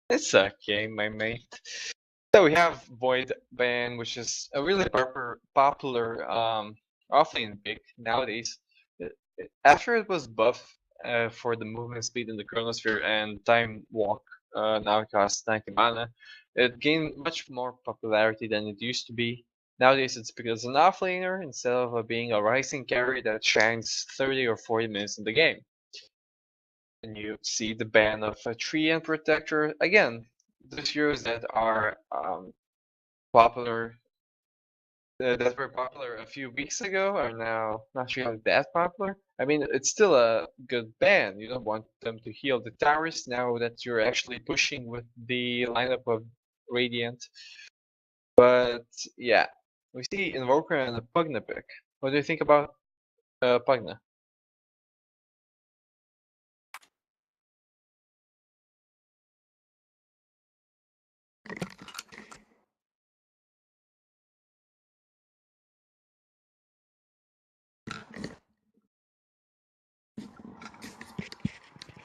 It's okay, my mate. So we have Void Ban, which is a really popular offlane pick nowadays. After it was buff for the movement speed in the Chronosphere and Time Walk, now it costs 90 mana, it gained much more popularity than it used to be. Nowadays it's because an offlaner instead of being a rising carry that shines 30 or 40 minutes in the game. And you see the ban of a Tree and Protector. Again, those heroes that are popular that were popular a few weeks ago are now not really that popular. I mean, it's still a good ban. You don't want them to heal the towers now that you're actually pushing with the lineup of Radiant. But yeah, we see Invoker and a Pugna pick. What do you think about Pugna?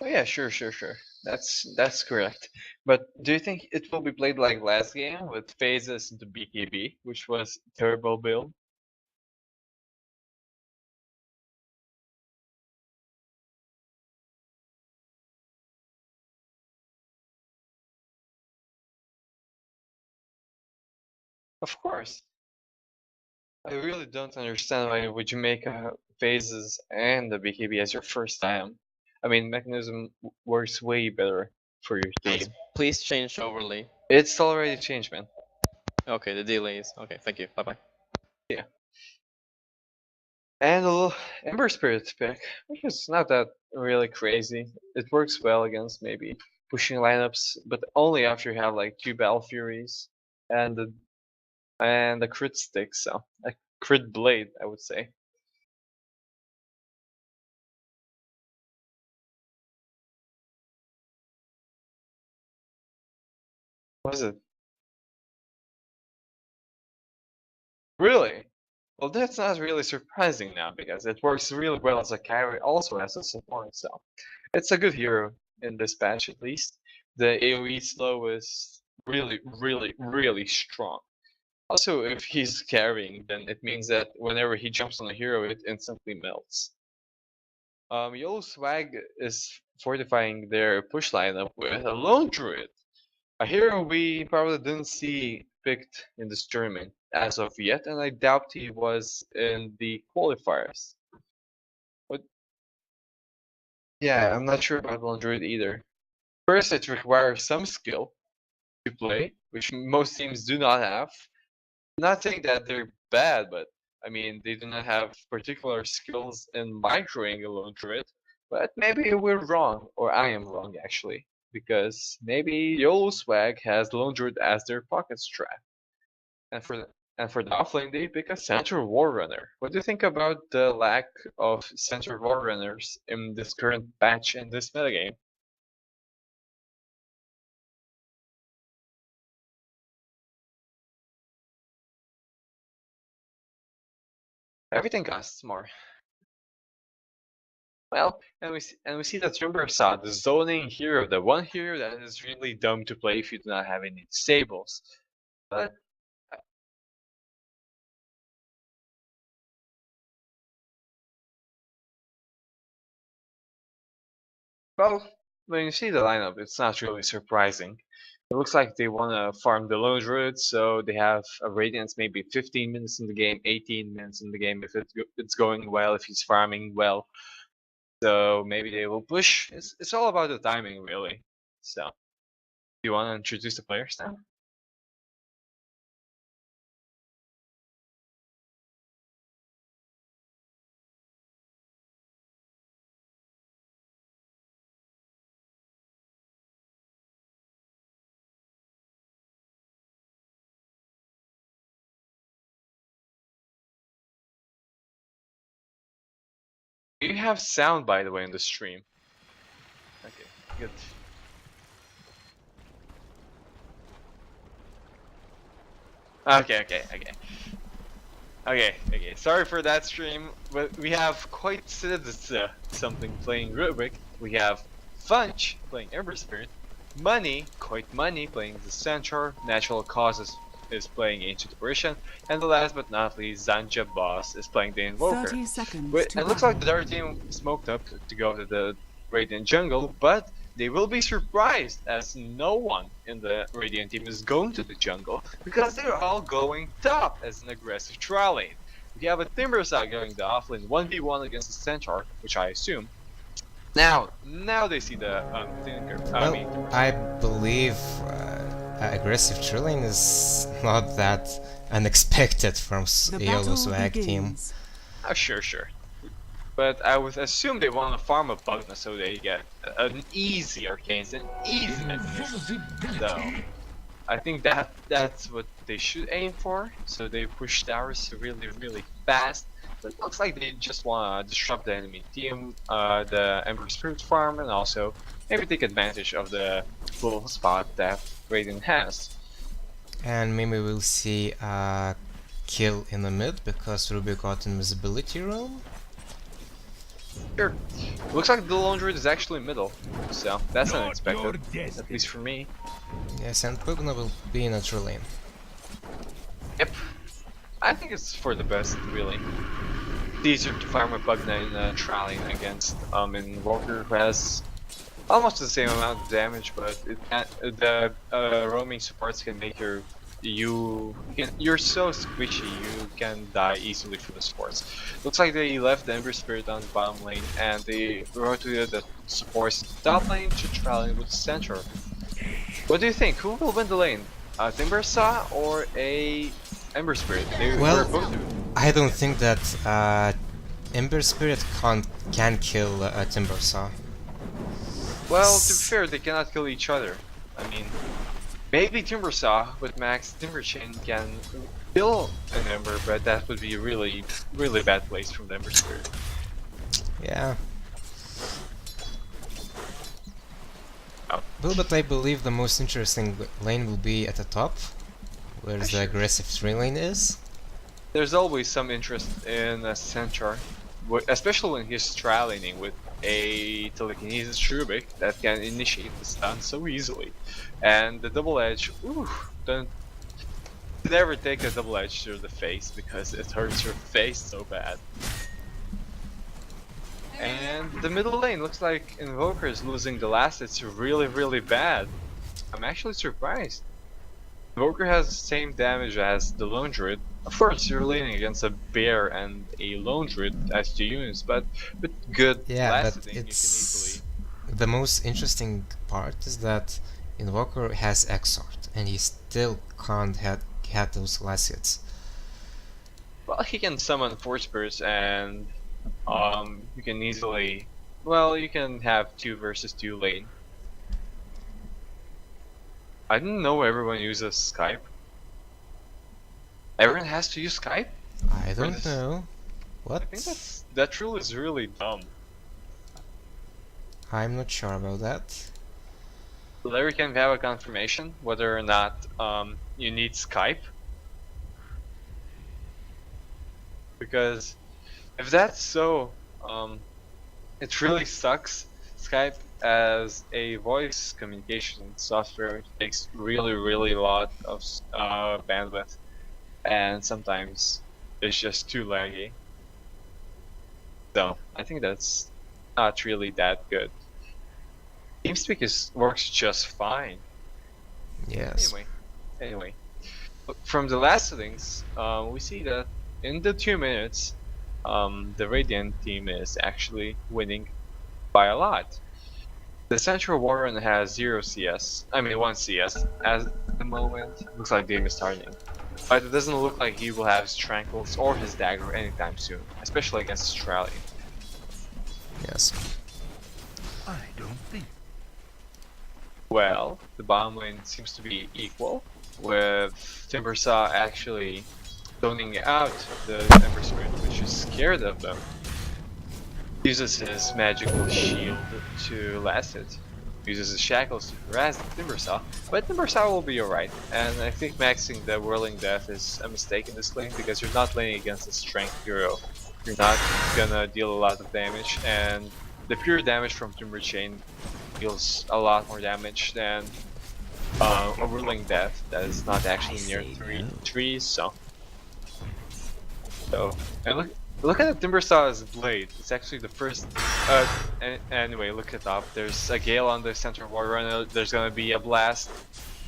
Oh yeah, sure. That's correct. But do you think it will be played like last game with phases into BKB, which was terrible build? Of course. I really don't understand why would you make phases and the BKB as your first item. I mean, mechanism works way better for your team. Please change overlay. It's already changed, man. Okay, the delays. Okay, thank you. Bye bye. Yeah. And a little Ember Spirit pick, which is not that really crazy. It works well against maybe pushing lineups, but only after you have like 2 Battle Furies and the crit stick, so a crit blade, I would say. What is it? Really? Well, that's not really surprising now because it works really well as a carry, also as a support. So it's a good hero in this patch at least. The AoE slow is really strong. Also, if he's carrying, then it means that whenever he jumps on a hero, it instantly melts. YoLo Swagg is fortifying their push lineup with a lone druid, a hero we probably didn't see picked in this tournament as of yet, and I doubt he was in the qualifiers. But yeah, I'm not sure about lone druid either. First, it requires some skill to play, which most teams do not have. Not saying that they're bad, but I mean, they do not have particular skills in microing a lone druid. But maybe we're wrong, or I am wrong actually, because maybe YoLo Swagg has lone druid as their pocket strat, and for the offlane they pick a center war runner. What do you think about the lack of center war runners in this current patch and this metagame? Everything costs more. Well, and we see that Timbersaw, the zoning hero, the one hero that is really dumb to play if you do not have any stables. But well, when you see the lineup, it's not really surprising. It looks like they want to farm the lone druid, so they have a radiance maybe 15 minutes in the game, 18 minutes in the game if it's going well, if he's farming well. So maybe they will push. It's all about the timing, really. So, do you want to introduce the players now? Do you have sound, by the way, in the stream? Okay, good. Okay. Sorry for that stream, but we have Koit something playing Rubik. We have Funch playing Ember Spirit, Koit Money playing the Centaur, Natural Causes is playing Ancient Apparition, and the last but not least, Zanjaboss is playing the Invoker. 30 seconds to It looks like the other team smoked up to go to the Radiant jungle, but they will be surprised as no one in the Radiant team is going to the jungle because they're all going top as an aggressive trial lane. We have a Timbersaw going to offlane 1v1 against the Centaur, which I assume. Now they see the Tinker. Well, I believe aggressive drilling is not that unexpected from The YoLo battle Swagg team. begins. Sure. But I would assume they want to farm a Bugna so they get an easy arcanes and easy mechanism. So I think that's what they should aim for. So they push towers really fast. But it looks like they just want to disrupt the enemy team, the Ember Spirit farm, and also maybe take advantage of the full spot that Radiant has. And maybe we'll see a kill in the mid because Ruby got invisibility room. Sure. Looks like the Lone Druid is actually middle, so that's unexpected, at least for me. Yes, and Pugna will be in a drill lane. Yep. I think it's for the best, really. It's easier to farm a Pugna in a Tralling against Invoker, who has almost the same amount of damage, but it can't, the roaming supports can make you're so squishy, you can die easily from the supports. Looks like they left the Ember Spirit on the bottom lane, and they rotated the supports to the top lane to Tralling with the Centaur. What do you think? Who will win the lane? A Timbersaw or a Ember Spirit? They Well, were both doing. I don't think that Ember Spirit can kill a Timbersaw. Well, to be fair, they cannot kill each other. I mean, maybe Timbersaw with max Timber Chain can kill an Ember, but that would be a really bad place from the Ember Spirit. Yeah. Oh. Well, but I believe the most interesting lane will be at the top, where the Sure. aggressive 3 lane is. There's always some interest in a Centaur, especially when he's trialing with a telekinesis Rubik that can initiate the stun so easily. And the double edge, don't never take a double edge through the face because it hurts your face so bad. And the middle lane looks like Invoker is losing the last. It's really bad. I'm actually surprised. Invoker has the same damage as the Lone Druid. Of course, you're laning against a Bear and a Lone Druid as 2 units, but with good Yeah, last but hitting, you can it's easily. the most interesting part is that Invoker has Exort, and he still can't get those last hits. Well, he can summon Force Burst, and you can easily. Well, you can have 2 versus 2 lane. I didn't know everyone uses Skype. Everyone has to use Skype? I don't this- know. What? I think that rule is really dumb. I'm not sure about that. Larry, can we have a confirmation whether or not you need Skype? Because if that's so, it really sucks. Skype as a voice communication software takes really a lot of bandwidth, and sometimes it's just too laggy. So I think that's not really that good. TeamSpeak works just fine. Yes. Anyway, from the last settings, we see that in the 2 minutes, the Radiant team is actually winning by a lot. The Central Warren has 0 CS, I mean 1 CS at the moment. Looks like game is starting. But it doesn't look like he will have his Tranquils or his Dagger anytime soon, especially against Australia. Yes. I don't think. Well, the bottom lane seems to be equal, with Timbersaw actually zoning out the Ember Spirit, which is scared of them. Uses his magical shield to last it. Uses his shackles to harass the Timbersaw, but Timbersaw will be alright. And I think maxing the Whirling Death is a mistake in this lane because you're not laning against a strength hero. You're not gonna deal a lot of damage, and the pure damage from Timber Chain deals a lot more damage than Overling Death that is not actually near trees, so and look at the Timbersaw's blade. It's actually the first anyway, look it up. There's a gale on the center war runner, there's gonna be a blast,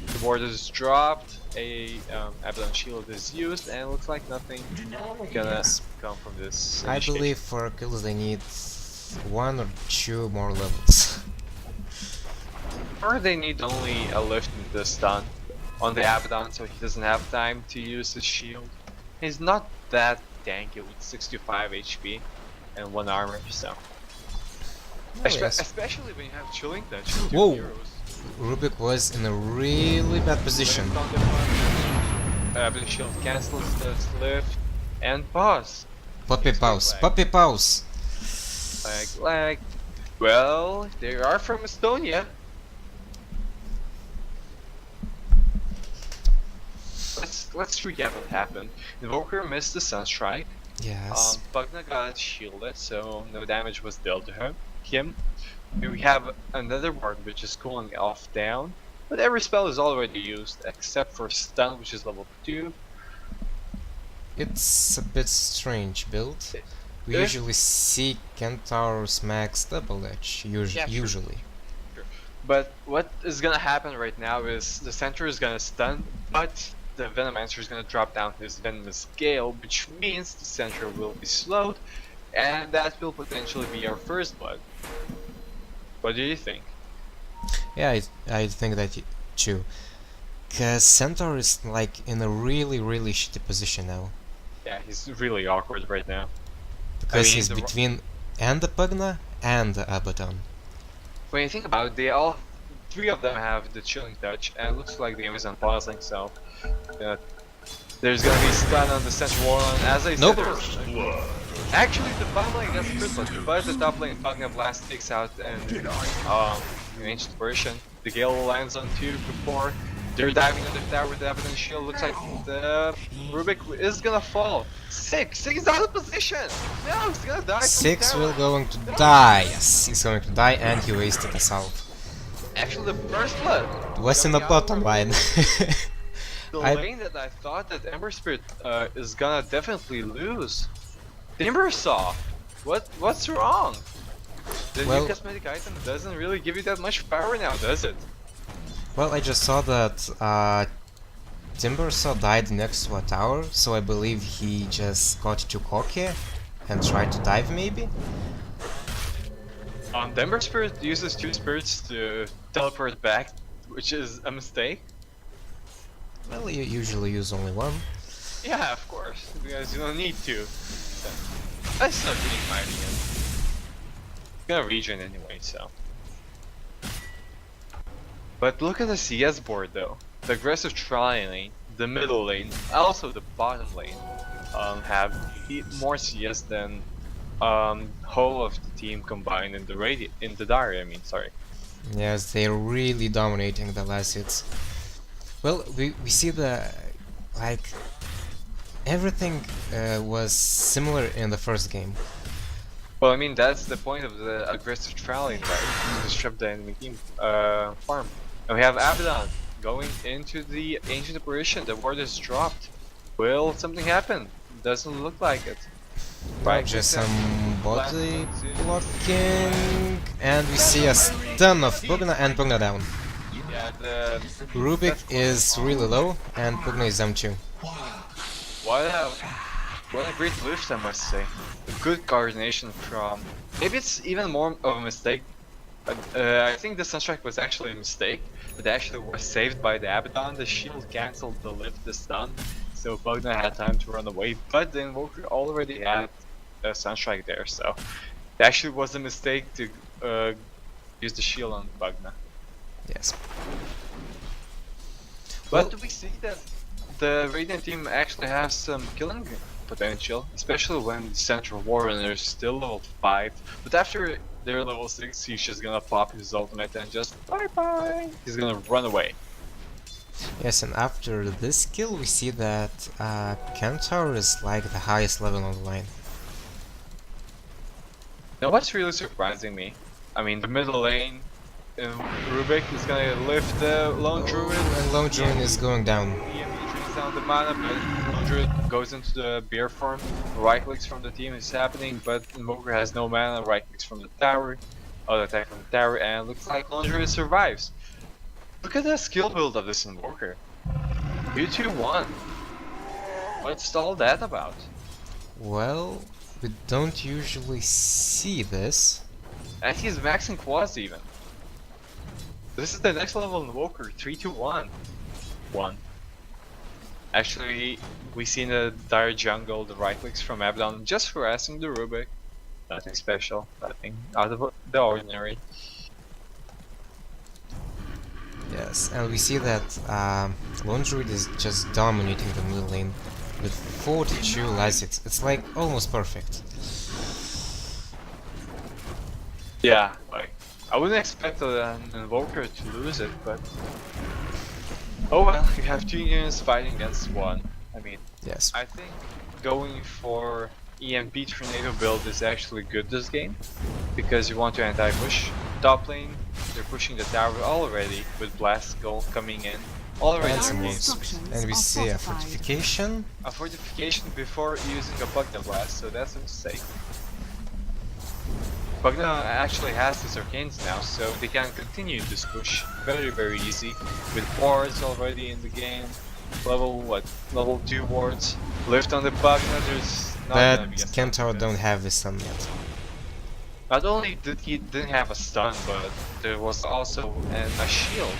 the ward is dropped, a Abaddon shield is used, and it looks like nothing gonna come from this. I believe for kills they need 1 or 2 more levels. Or they need only a lift with the stun on the Abaddon so he doesn't have time to use his shield. He's not that tanky with 65 HP and 1 armor, so. Especially when you have Chilling Touch. Whoa! Heroes. Rubik was in a really bad position. Abaddon shield cancels the lift and pause. Puppy pause, puppy pause! Lag. Well, they are from Estonia. Let's recap what happened. Invoker missed the Sunstrike. Yes. Bugna got shielded, so no damage was dealt to him. We have another ward which is cooling off down, but every spell is already used except for stun, which is level 2. It's a bit strange build. We usually see Kentaur's max double edge, usually. Sure. But what is gonna happen right now is the center is gonna stun, but the Venomancer is gonna drop down his Venomous Gale, which means the center will be slowed, and that will potentially be our first blood. What do you think? Yeah, I think that too. Cause Centaur is like in a really shitty position now. Yeah, he's really awkward right now. Because he's between and the Pugna and the Abaddon. When you think about it, three of them have the Chilling Touch, and it looks like the game is unpausing, so there's gonna be stun on the central wall, and as I said, actually the bottom lane gets first blood, but the top lane Pugna Blast takes out an ancient version. The Gale lands on 2 before they're diving on the tower with the Abaddon shield. Looks like the Rubik is gonna fall. 6 is out of position! No, he's gonna die. 6 will going to die. Yes, he's going to die, and he wasted the salt. Actually, the first blood was in the bottom line. The lane that I thought that Ember Spirit is gonna definitely lose. Timbersaw, what's wrong? The new cosmetic item doesn't really give you that much power now, does it? Well, I just saw that Timbersaw died next to a tower, so I believe he just got too cocky and tried to dive, maybe? The Ember Spirit uses 2 spirits to teleport back, which is a mistake. Well, you usually use only 1. Yeah, of course, because you don't need to. So, that's not really my opinion. It's gonna regen anyway, so. But look at the CS board though. The aggressive tri lane, the middle lane, also the bottom lane, have more CS than whole of the team combined in the diary. I mean, sorry. Yes, they're really dominating the last hits. Well, we see the everything was similar in the first game. Well, I mean that's the point of the aggressive tri-lane, right? To disrupt the enemy team farm. And we have Abaddon going into the ancient apparition. The ward is dropped. Will something happen? Doesn't look like it. Right, just some body blocking, and we see a stun of Pugna and Pugna down. Yeah, the Rubik is really low, and Pugna is down too. What a great lift, I must say. A good coordination from. Maybe it's even more of a mistake. I think the Sunstrike was actually a mistake, but actually was saved by the Abaddon. The shield cancelled the lift, the stun, so Pugna had time to run away. But the Invoker already had a Sunstrike there, so it actually was a mistake to use the shield on Pugna. Yes. But we see that the Radiant team actually has some killing potential, especially when the Central Warrunner is still level 5. But after they're level 6, he's just gonna pop his ultimate and just bye bye. He's gonna run away. Yes, and after this kill, we see that Kentaur is like the highest level on the line. Now, what's really surprising me? I mean, the middle lane And Rubik is gonna lift the Lone Druid. And Lone Druid is going down. EMP drains down the mana, but Lone Druid goes into the bear form. Right clicks from the team is happening, but Invoker has no mana. Right clicks from the tower. Auto attack from the tower, and looks like Lone Druid survives. Look at the skill build of this Invoker. 2-2-1. What's all that about? Well, we don't usually see this. And he's maxing quads even. This is the next level Invoker, 3-2-1. 1. Actually, we see in the dire jungle the right clicks from Abaddon just harassing the Rubik. Nothing special, nothing out of the ordinary. Yes, and we see that Lone Druid is just dominating the middle lane with 42 lives. It's like almost perfect. Yeah, like I wouldn't expect an Invoker to lose it, but oh well, you have 2 units fighting against 1. I mean, Yes. I think going for EMP Tornado build is actually good this game, because you want to anti-push. Top lane, they're pushing the tower already with Blast Goal coming in. Already And some in moves. And we see a fortification. a fortification before using a Bugna Blast, so that's a mistake. Bugna actually has his Arcanes now, so they can continue this push very easy, with wards already in the game. Level what? Level 2 wards. Lift on the Bugna, there's not gonna be a But stun Kentaro for don't this. have the stun yet. Not only did he didn't have a stun, but there was also a shield.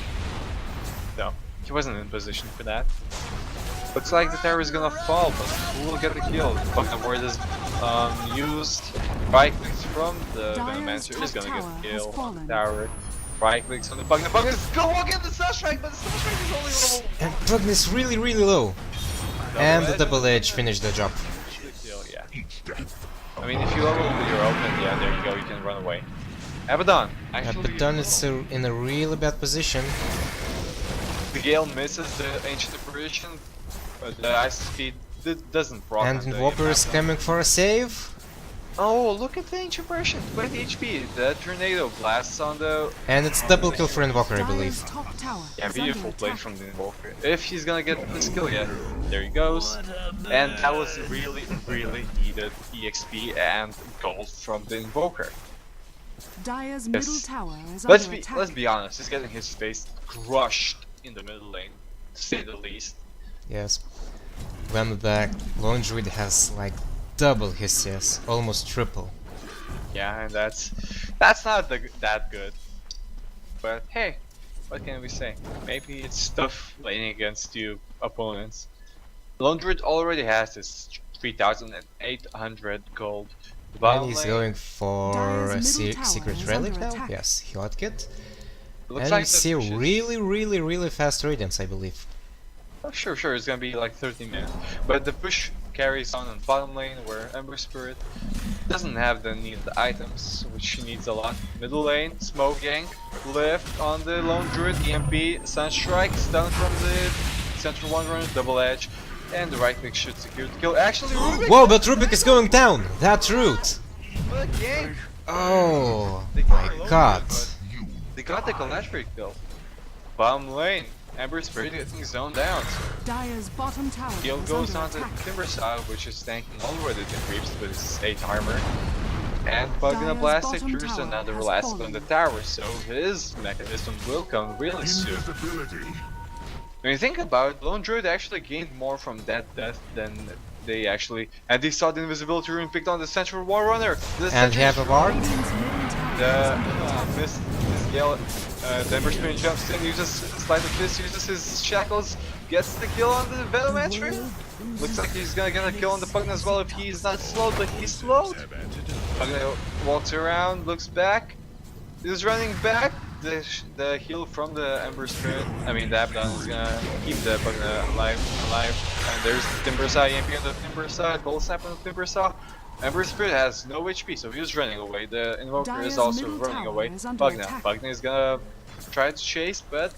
No, he wasn't in position for that. Looks like the tower is gonna fall, but who will get the kill? Bugna ward is used. Right clicks from the Venomancer is gonna get the kill on the tower. Right clicks on the Bugna. Bugna's gonna get the Sunstrike, but the Sunstrike is only level. And Bugna is really low. And the double edge finished the job. The kill, yeah. I mean, if you level your open, yeah, there you go, you can run away. Abaddon, actually. Abaddon is in a really bad position. The Gale misses the Ancient Apparition, but the Ice Speed doesn't proc. And on the Invoker is Abaddon. coming for a save. Oh, look at the Ancient Apparition, 20 HP. The Tornado blasts on the... And it's double kill for Invoker, I believe. Yeah, beautiful play from the Invoker. If he's gonna get this kill yet, there he goes. And that was really needed EXP and gold from the Invoker. Dire's middle tower is Let's under be attack. honest, he's getting his face crushed in the middle lane, to say the least. Yes. When the Lone Druid has like double his CS, almost triple. Yeah, and that's not that good. But hey, what can we say? Maybe it's tough laning against two opponents. Lone Druid already has his 3,800 gold. And Bottom he's lane, going for Dire's a middle tower secret is relic under now. attack. Yes, Hotkit. looks And like we the see push is- really fast radiance, I believe. Oh, sure, it's gonna be like 30 minutes. But the push carries on bottom lane where Ember Spirit doesn't have the needed items, which she needs a lot. Middle lane, Smoke Gank, lift on the Lone Druid, EMP, Sunstrike, stun from the Central One Runner, double edge, and the right click should secure the kill. Actually, Rubik! Whoa, but Rubik is going down! That's rude! What a game! Oh They got my Lone god. Druid, but they got the Galactic kill. Bottom lane, Ember Spirit getting zoned out. Dire's bottom tower Heal is goes under on to attack. Timbersaw, which is tanking already the creeps with his 8 armor. And Bugna Dire's Blasted bottom Cruise tower another has last on fallen. the tower, so his mechanism will come really soon. Invisibility. When you think about it, Lone Druid actually gained more from that death than they actually... And they saw the invisibility rune picked on the Central War Runner! And you have a ward? Radiant's middle tower The is under attack. Miss Gale, Denver Spin jumps in, uses Slide of Fist, uses his shackles, gets the kill on the Venomancer. Looks like he's gonna get a kill on the Pugna as well if he's not slowed, but he's slowed. Pugna walks around, looks back, is running back. The heal from the Ember Spirit, I mean the Abaddon, is gonna keep the Pugna alive. And there's the Timbersaw, EMP on the Timbersaw, Gold Snap on the Timbersaw. Ember Spirit has no HP, so he's running away. The Invoker is Dire's also middle running tower away. is under Bugna. attack. Bugna is gonna try to chase, but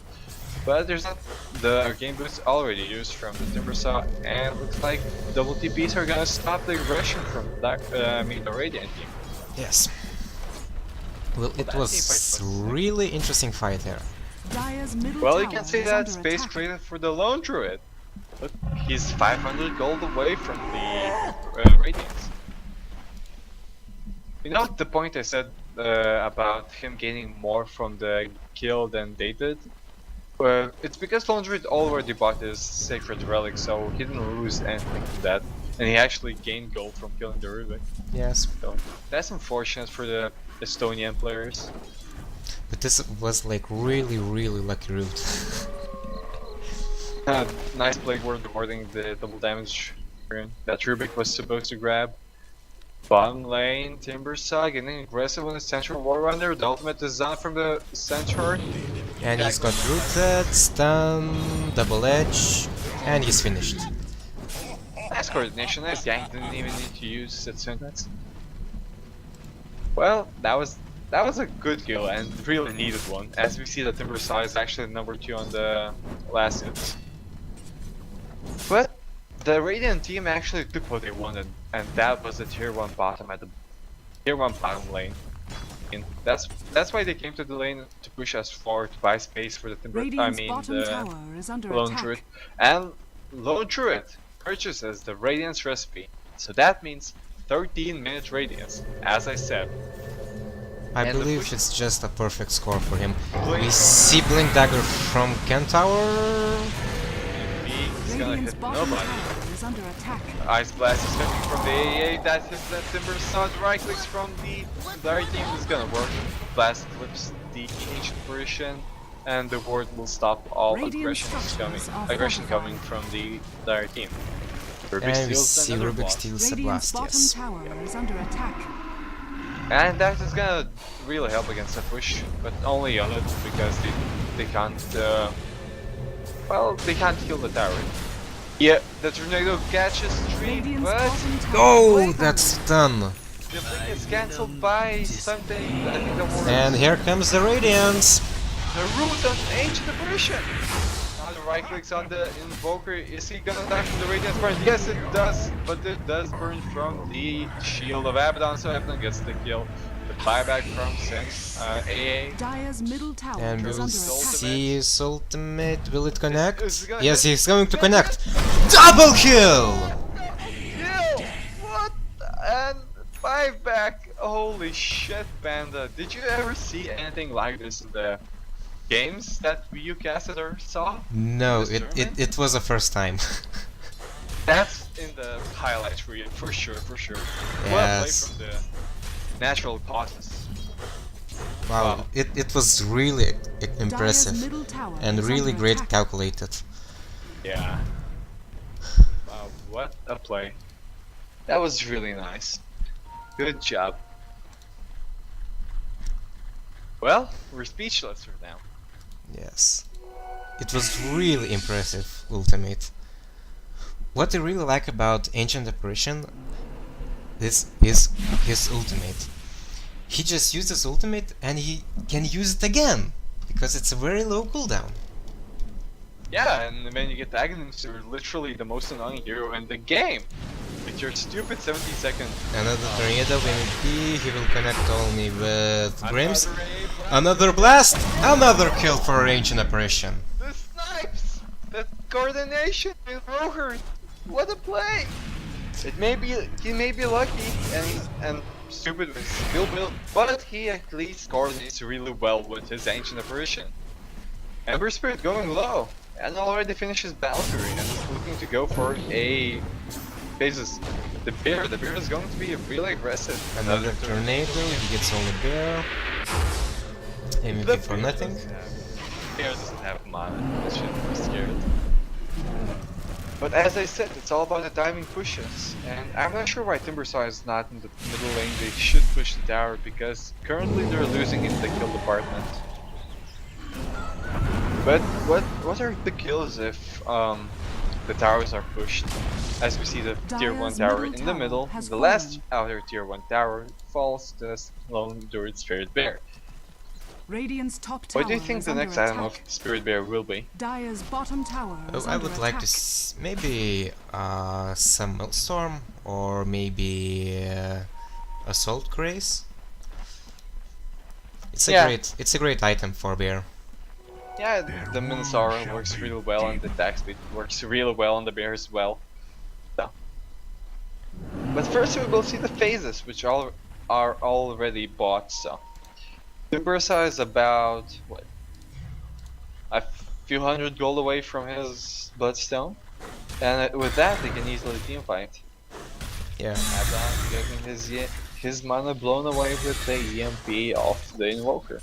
there's not the Arcane Boost already used from the Timbersaw, and looks like double TPs are gonna stop the aggression from the Radiant team. Yes. Well, it was really interesting fight there. Dire's middle Well, tower you can say is that under space attack. created for the lone druid. Look, he's 500 gold away from the radiance. You know the point I said about him gaining more from the kill than they did? It's because lone druid already bought his sacred relic, so he didn't lose anything from that. And he actually gained gold from killing the Rubik. Yes, So that's unfortunate for the Estonian players. but this was like really lucky route. Nice play worth avoiding the double damage turn that Rubik was supposed to grab. Bottom lane, Timberside getting aggressive on the Central War Runner. The ultimate design from the Centaur. And he's got rooted, stun, double edge, and he's finished. Nice coordination, nice gank, didn't even need to use Setsunets. Well, that was a good kill and really needed one. As we see that Timberside is actually number 2 on the last hits. But the Radiant team actually took what they wanted, and that was the tier 1 bottom at the tier 1 bottom lane. And that's why they came to the lane to push us forward to buy space for the Radiant's bottom the tower is under Lone attack. Druid. And Lone Druid purchases the Radiance recipe. So that means 13-minute Radiance, as I said. I And the believe push- it's just a perfect score for him. Blink. We see Blink Dagger from Kentaur. He's gonna Radiant's hit bottom nobody. tower is under attack. Ice Blast is coming from the AA, that hits that Timberside, right clicks from the Dire team is gonna work. Blast flips the Ancient Version, and the ward will stop all Radiant aggression coming from the Dire team. Rubik And we steals see another Rubik block. steals a Radiant's blast, bottom yes. tower is under attack. And that is gonna really help against the push, but only on it because they can't well, they can't kill the tower. Yeah, the tornado catches tree, Radiant's but bottom tower Oh, is that's done. the thing is cancelled by something. I think the word And here comes the Radiance. the root of ancient aberration. Now the right clicks on the invoker. Is he gonna die from the radiance burn? Yes, it does, but it does burn from the shield of Abaddon, so Abaddon gets the kill. The buyback from Sense AA. Dire's middle tower And is we'll under attack. see his ultimate. Will it connect? is it gonna Yes, hit? he's going to connect. Double kill! Kill! What? And buyback. Holy shit, Panda. Did you ever see anything like this in the games that you casted or saw? No, This it was the first time. That's in the highlights reel, for sure, for sure. Well played Yes. from the natural causes. Wow, it was really Dire's impressive middle tower and is really under great attack. calculated. Yeah. Wow, what a play. That was really nice. Good job. Well, we're speechless for now. Yes. It was really impressive ultimate. What I really like about Ancient Apparition is his ultimate. He just uses ultimate and he can use it again because it's a very low cooldown. Yeah, and when you get Agonist, you're literally the most annoying hero in the game. With your stupid 70-second. Another tornado MVP, he will connect only with Grims. Another Another blast, another kill for Ancient Apparition. The snipes! The coordination with Roher! What a play! He may be lucky and stupid with skill build, but he at least coordinates really well with his Ancient Apparition. Ember Spirit going low, and already finishes Valkyrie and is looking to go for a basis. The bear is going to be really aggressive. Another tornado, he gets only bear. MVP for nothing. Bear doesn't have mana, it shouldn't be scared. But as I said, it's all about the timing pushes, and I'm not sure why Timberside is not in the middle lane. They should push the tower because currently they're losing in the kill department. But what are the kills if the towers are pushed? As we see the tier 1 Dire's tower middle in the tower middle, has the last fallen. outer tier 1 tower falls to the lone druid Spirit Bear. Radiant's top tower What do you think is the under next item of attack. Spirit Bear will be? Dire's bottom tower is I under would like to attack. maybe some Millstorm or maybe Assault Grace. It's a great item for bear. Yeah, the Minosaur works really well, and the attack speed works really well on the bear as well. So. But first we will see the phases, which are already bought. So, Timbersaw is about what, a few hundred gold away from his Bloodstone, and with that they can easily team fight. Yeah. Abaddon getting his mana blown away with the EMP of the Invoker.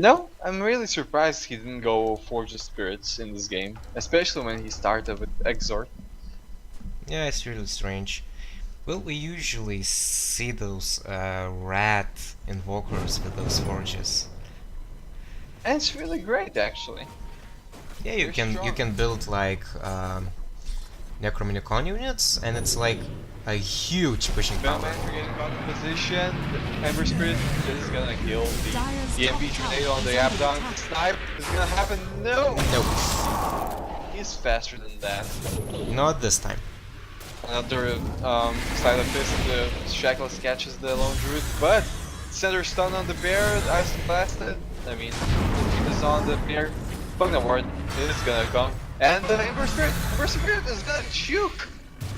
No, I'm really surprised he didn't go Forge of Spirits in this game, especially when he started with Exort. Yeah, it's really strange. Well, we usually see those rat invokers with those forges. And it's really great, actually. Yeah, you They're can build like Necrominicon units, and it's like a huge pushing power. Venommancer getting out of position. Ember Spirit is gonna kill the EMP tornado on the Abaddon. Snipe is gonna happen. No! Nope, He's faster than that. not this time. Another side of fist, the Shackles catches the Lone Druid, but center stun on the bear, Ice Blasted. I mean, it is on the bear. Pugna Ward is gonna come. And the Ember Spirit is gonna juke!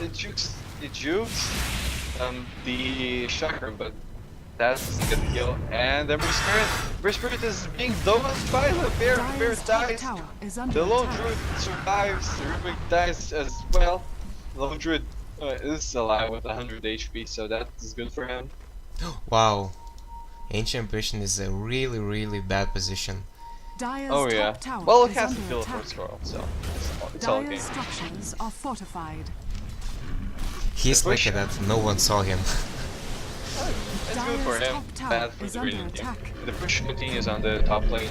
It jukes the Chakra, but that's gonna kill. And Ember Spirit is being domed by the bear. The bear dies. The Lone Druid survives. The Rubik dies as well. Lone Druid is alive with 100 HP, so that is good for him. Wow, Ancient Ambition is a really bad position. Oh yeah. Well, it has to kill the first world, so it's all game. Dire's structures are fortified. He's The push- lucky that no one saw him. It's good for Dire's him, top tower bad for is the under Radiant team. attack. The push continues on the top lane.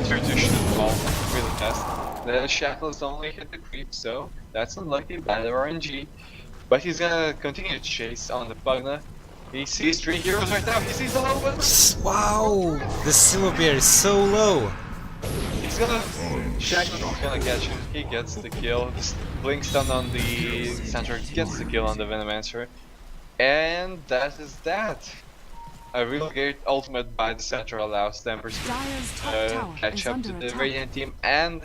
Turn to shoot the ball really fast. The Shackles only hit the creep, so that's unlucky, bad RNG. But he's gonna continue to chase on the Pugna. He sees 3 heroes right now, he sees the low one! Wow, the Silver Bear is so low. He's gonna... Shackles is gonna catch him, he gets the kill. Just Blink stun on the center, gets the kill on the Venomancer. And that is that. A real great ultimate by the center allows them to Dire's top tower catch is up under to the attack. Radiant team, and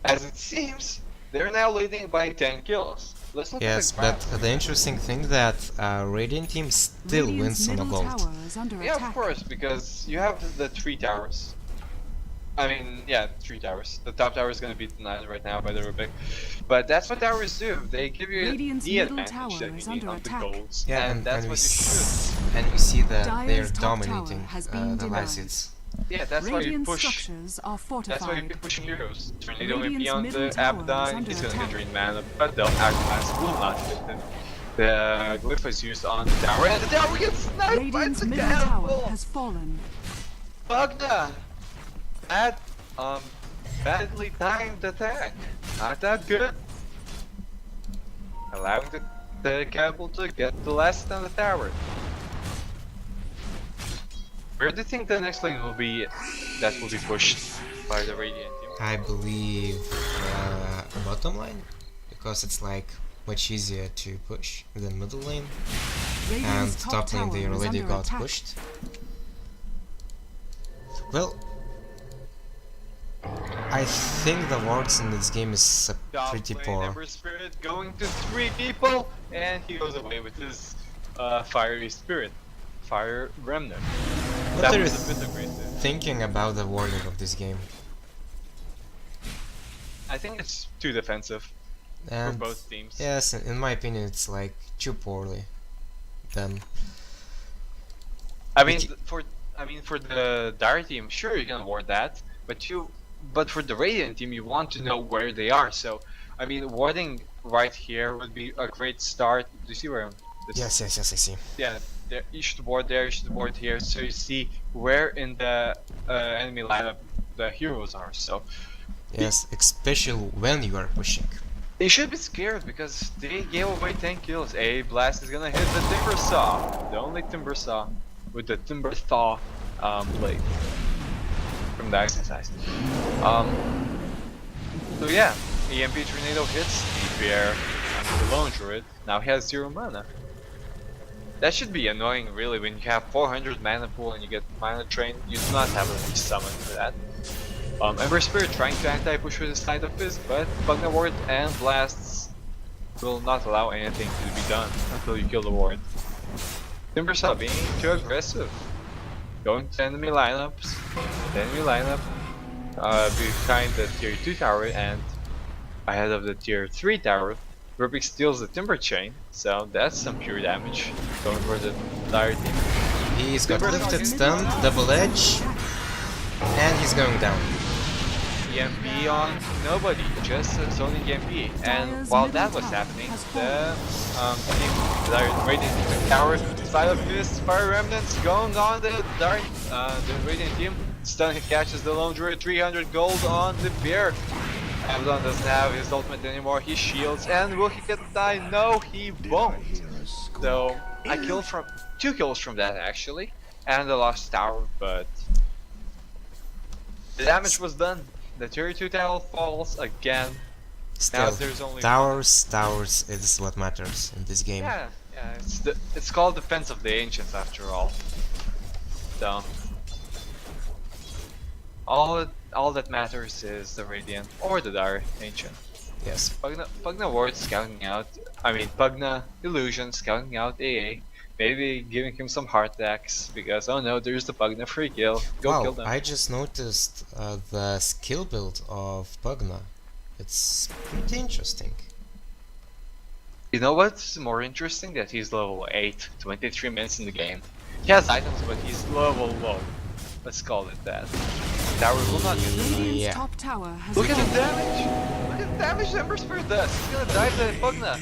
as it seems, they're now leading by 10 kills. Let's look Yes, at the but graph. the interesting thing that Radiant team still Radiant's wins on a middle gold. tower is under Yeah, attack. of course, because you have the 3 towers. I mean, yeah, 3 towers. The top tower is gonna be denied right now by the Rubik. But that's what towers do. They give you Radiant's the middle advantage tower that is you need under on the attack. golds. Yeah, and that's and what you should. and we see that Dire's they're top tower dominating has been the denied. Lycids. Yeah, that's why you Radiant push. structures are That's why you fortified. keep pushing heroes. Tornado MP Radiant's on middle the tower is Abaddon, under he's gonna attack. get drain mana, but they'll Agnes will not hit him. The glyph is used on the tower, and the tower gets sniped by Radiant's the middle tower castle! has fallen. Pugna! Bad, badly timed attack. Not that good. Allowing the Cabal to get the last on the tower. Where do you think the next lane will be that will be pushed by the Radiant team? I believe bottom line, because it's like much easier to push than middle lane, and Radiant's top lane they tower is already under got attack. pushed. Well, I think the wards in this game is Top pretty lane, poor. Ember Spirit going to 3 people, and he goes away with his fiery spirit, fire remnant. What That are you was a bit aggressive. thinking about the wording of this game? I think it's too defensive for And both teams. yes, in my opinion, it's like too poorly done. I mean, Like- for the Dire team, sure you can ward that, but for the Radiant team, you want to know where they are. So, I mean, warding right here would be a great start. Do you see where I'm? Yes, I see. Yeah, there, you should ward there, you should ward here, so you see where in the enemy lineup the heroes are. So Yes, especially when you are pushing. they should be scared because they gave away 10 kills. A blast is gonna hit the Timber Saw, the only Timber Saw with the Timber Thaw blade from the exercise. So yeah, EMP Tornado hits the bear and the Lone Druid. Now he has 0 mana. That should be annoying, really, when you have 400 mana pool and you get mana drain. You do not have any summon for that. Ember Spirit trying to anti-push with his Side of Fist, but Pugna Ward and Blasts will not allow anything to be done until you kill the ward. Timbersaw being too aggressive. Going to enemy lineups. The enemy lineup behind the tier 2 tower and ahead of the tier 3 tower. Rubik steals the Timber Chain, so that's some pure damage going for the dire team. He's got lifted, stunned, double edge, and he's going down. EMP on nobody, just a zoning EMP. And while that was happening, the Radiant Tower, Side of Fist, Fire Remnants going on the Radiant team. Stun catches the Lone Druid, 300 gold on the Bear. Abaddon doesn't have his ultimate anymore, he shields, and will he get the die? No, he won't. So, I killed from 2 kills from that actually, and the lost tower, but the damage was done. The tier 2 tower falls again. Still, Now there's only towers is what matters in this game. Yeah, it's called Defense of the Ancients after all. So all that matters is the Radiant or the Dire Ancient. Yes. Pugna Ward scouting out, Pugna Illusion scouting out AA, maybe giving him some heart attacks because oh no, there's the Pugna free kill. Go kill them. I just noticed the skill build of Pugna. It's pretty interesting. You know what's more interesting? That he's level 8, 23 minutes in the game. He has items, but he's level low. Let's call it that. Tower will not get the Radiant's Yeah. top tower has Look at the fallen. damage! Look at the damage Ember Spirit does! He's gonna dive the Pugna!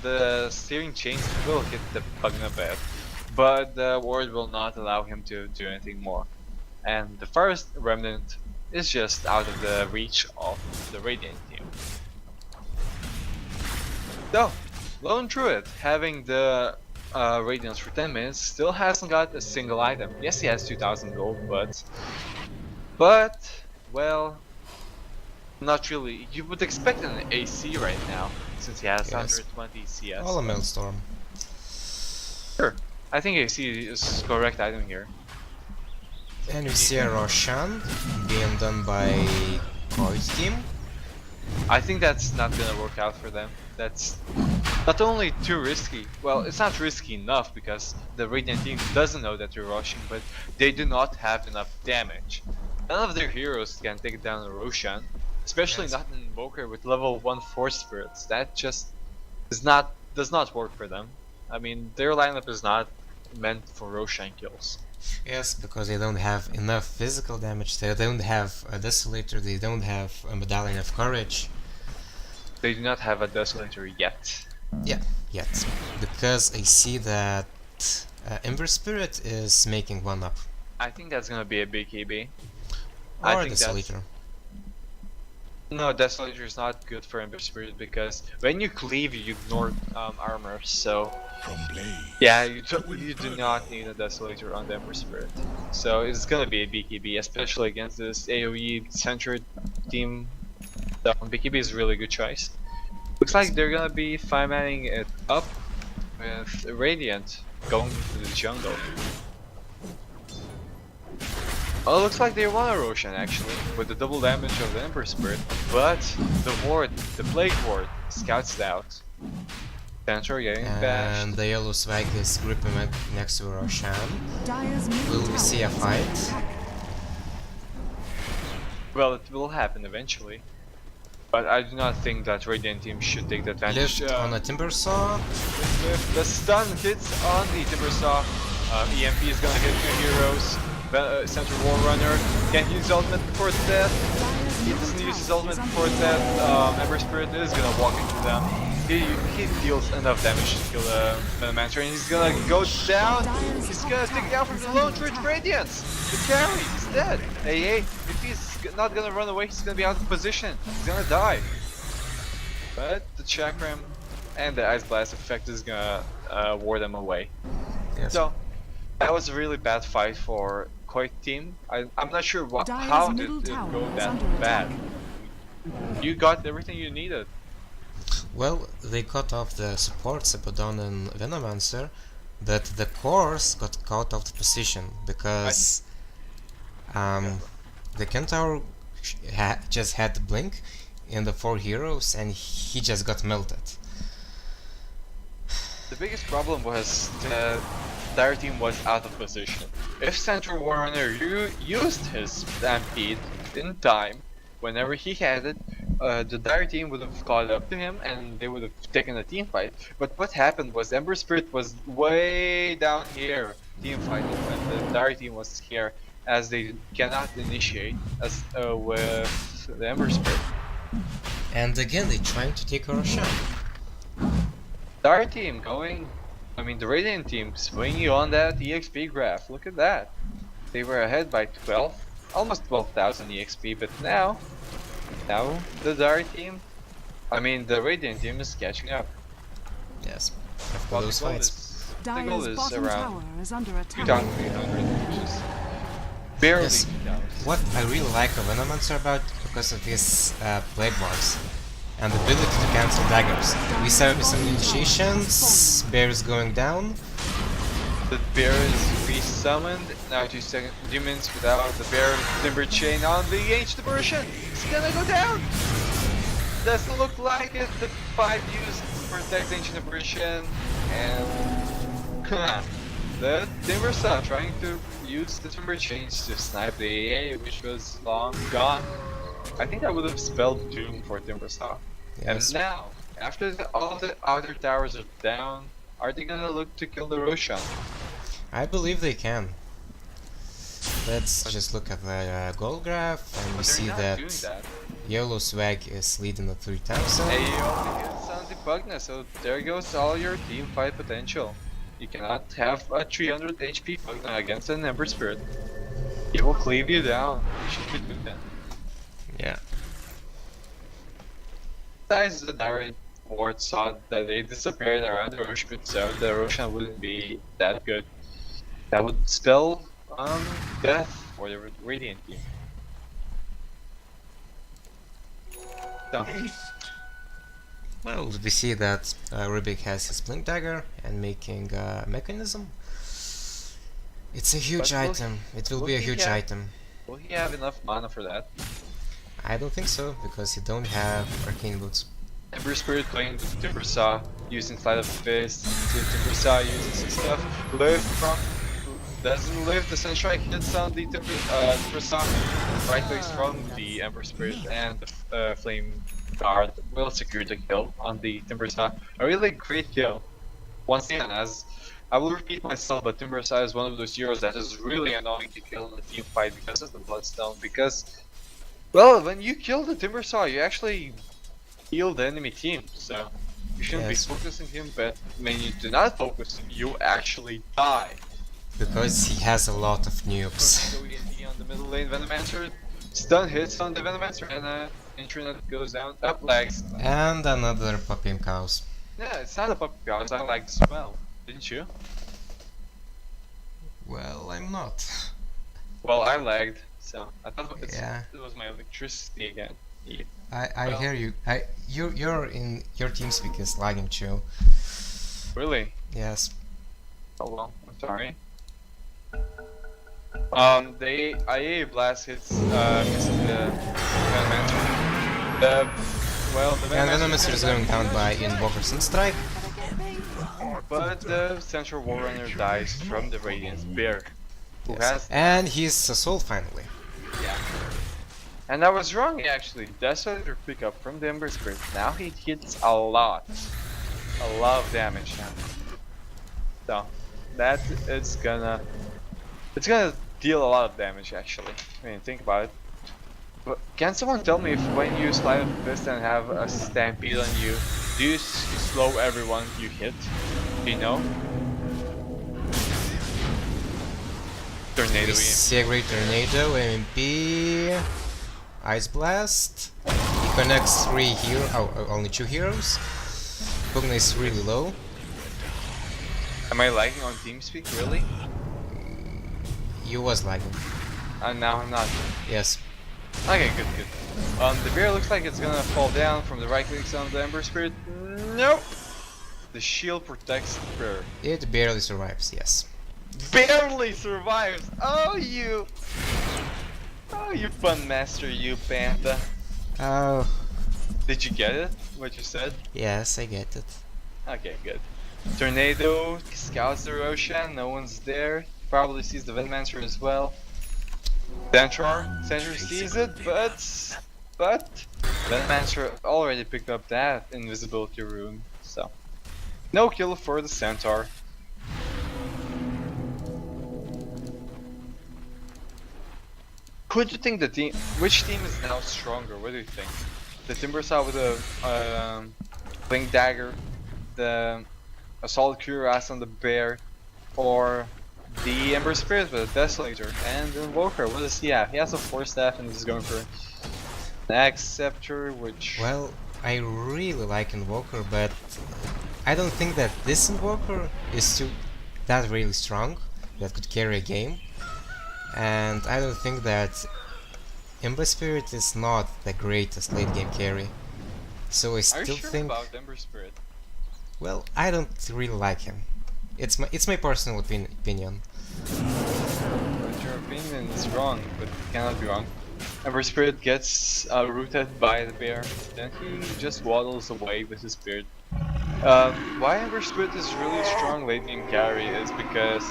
The steering chains will hit the Pugna bed, but the ward will not allow him to do anything more. And the first Remnant is just out of the reach of the Radiant team. So, Lone Druid, having the Radiance for 10 minutes, still hasn't got a single item. Yes, he has 2000 gold, but, well, not really. You would expect an AC right now, since he has Yes. 120 CS. All a Maelstrom. Sure, I think AC is correct item here. And we see a Roshan being done by Koit team. I think that's not gonna work out for them. That's not only too risky, well, it's not risky enough because the Radiant team doesn't know that you're rushing, but they do not have enough damage. None of their heroes can take down a Roshan, especially Yes. not an Invoker with level 1 Force Spirits. That just does not work for them. I mean, their lineup is not meant for Roshan kills. Yes, because they don't have enough physical damage, they don't have a Desolator, they don't have a Medallion of Courage. They do not have a Desolator yet. Yeah, yet. Because I see that Ember Spirit is making one up. I think that's gonna be a big EB. Or I a think that's- Desolator. No, Desolator is not good for Ember Spirit because when you cleave, you ignore armor. So From blade. yeah, you do not need a Desolator on the Ember Spirit. So it's gonna be a BKB, especially against this AOE centered team. So BKB is a really good choice. Looks like they're gonna be 5-manning it up with Radiant going to the jungle. Oh, looks like they want a Roshan actually, with the double damage of the Ember Spirit, but the ward, the Plague Ward, scouts it out. Centaur getting bashed. And the YoLo Swagg is gripping next to Roshan. Dire's middle Will we tower see a is under fight? attack. Well, it will happen eventually. But I do not think that Radiant team should take the advantage. Lift on a Timbersaw. If the stun hits on the Timbersaw, EMP is gonna hit 2 heroes. Centaur War Runner can't use ultimate before death. Dire's He middle doesn't use his tower ultimate is before under death. Ember Spirit is gonna walk into them. He deals enough damage to kill the Mancer, and he's gonna go down. He's gonna take down from the Lone Druid Radiance. The carry, he's dead. AA, if he's not gonna run away, he's gonna be out of position. He's gonna die. But the Chakram and the Ice Blast effect is gonna ward them away. Yes. So that was a really bad fight for Koit team. I'm not sure Dire's how did middle it tower go is that under bad. attack. You got everything you needed. Well, they cut off the support Sepodon and Venomancer, but the cores got caught off the position because the Centaur just had the blink in the 4 heroes and he just got melted. The biggest problem was the dire team was out of position. If Central Warrunner used his stampede in time, whenever he had it, the dire team would have caught up to him and they would have taken a team fight. But what happened was Ember Spirit was way down here team fighting, and the dire team was here as they cannot initiate as with the Ember Spirit. And again, they're trying to take Roshan. Dire team the Radiant team swinging on that EXP graph. Look at that. They were ahead by 12, almost 12,000 EXP, but now the Dire team, the Radiant team is catching up. Yes, after Well, those fights. the goal Dire's is bottom around tower is under attack. 2,800, which is barely Yes. 2,000. What I really like of Venomancer about because of his plague marks and the ability to cancel daggers. We saw some initiations, bear is going down. The bear is re-summoned, now 2 second demons without the bear timber chain on the ancient version. It's gonna go down! Doesn't look like it, the 5 used to protect ancient version, and the timber saw trying to use the timber chains to snipe the AA, which was long gone. I think that would have spelled doom for Timbersaw. Yes. And now, after all the outer towers are down, are they gonna look to kill the Roshan? I believe they can. Let's just look at the goal graph and we But see they're not doing that that. YoLo Swagg is leading at 3,000. Hey, you only hit Sandy Pugna, so there goes all your team fight potential. You cannot have a 300 HP Pugna against an Ember Spirit. He will cleave you down. You should be doing that. Yeah. Besides, the direct ward saw that they disappeared around the Roshan, so the Roshan wouldn't be that good. That would spell death for the Radiant team. So, Well, we see that Rubik has his blink dagger and making a mechanism. It's a huge But will item. It will will be a he huge have- item. will he have enough mana for that? I don't think so because you don't have arcane boots. Ember Spirit playing with Timbersaw, using Sleight of Fist, Timbersaw using some stuff. Doesn't live, the Sunstrike hits on the Timbersaw. Right clicks from the Ember Spirit and the Flame Guard will secure the kill on the Timbersaw. A really great kill. Once again, as I will repeat myself, but Timbersaw is one of those heroes that is really annoying to kill in a team fight because of the Bloodstone. Because, well, when you kill the Timbersaw, you actually heal the enemy team, so you shouldn't Yes. be focusing him, but when you do not focus, you actually die. Because he has a lot of noobs. So ENT on the middle lane, Venomancer, stun hits on the Venomancer, and Internet goes down, up lags. And another popping cows. Yeah, it's not a puppy cows, I like the smell, didn't you? Well, I'm not. Well, I lagged, so I thought Yeah. it was my electricity again. Yeah. I Well- hear you. You're in your TeamSpeak is lagging too. Really? Yes. Oh well, I'm sorry. The IA blast hits misses the Venomancer. The And Venomancer Venomancer is going down by Invoker Sunstrike. but the Central Warrunner dies from the Radiance Bear, who has And he's a soul finally. And I was wrong actually. Desolator pickup from the Ember Spirit. Now he hits a lot of damage now. So that is gonna deal a lot of damage actually. I mean, think about it. But can someone tell me if when you slide a fist and have a stampede on you, do you slow everyone you hit? Do you know? Tornado We EMP. see a great tornado, MP, Ice Blast. He connects only 2 heroes. Pugna is really low. Am I lagging on TeamSpeak really? You was lagging. Now I'm not. Yes. Okay, good, good. The bear looks like it's gonna fall down from the right clicks on the Ember Spirit. Nope! The shield protects the bear. It barely survives, yes. Barely survives! Oh, you fun master, you panda. Oh, Did you get it? What you said? yes, I get it. Okay, good. Tornado scouts the ocean, no one's there. Probably sees the Venomancer as well. Centaur sees it, but Venomancer already picked up that invisibility rune, so no kill for the Centaur. Who do you think the team? Which team is now stronger? What do you think? The Timbersaw with a Blink Dagger, the Assault Cuirass on the Bear, or the Ember Spirit with a Desolator and the Invoker? What does he have? He has a 4-staff and he's going for an Axe Scepter, which... Well, I really like Invoker, but I don't think that this Invoker is that really strong that could carry a game. And I don't think that Ember Spirit is not the greatest late game carry. So I still Are you sure think... about Ember Spirit? Well, I don't really like him. It's my personal opinion. But your opinion is wrong, but it cannot be wrong. Ember Spirit gets rooted by the bear, then he just waddles away with his beard. Why Ember Spirit is really strong late game carry is because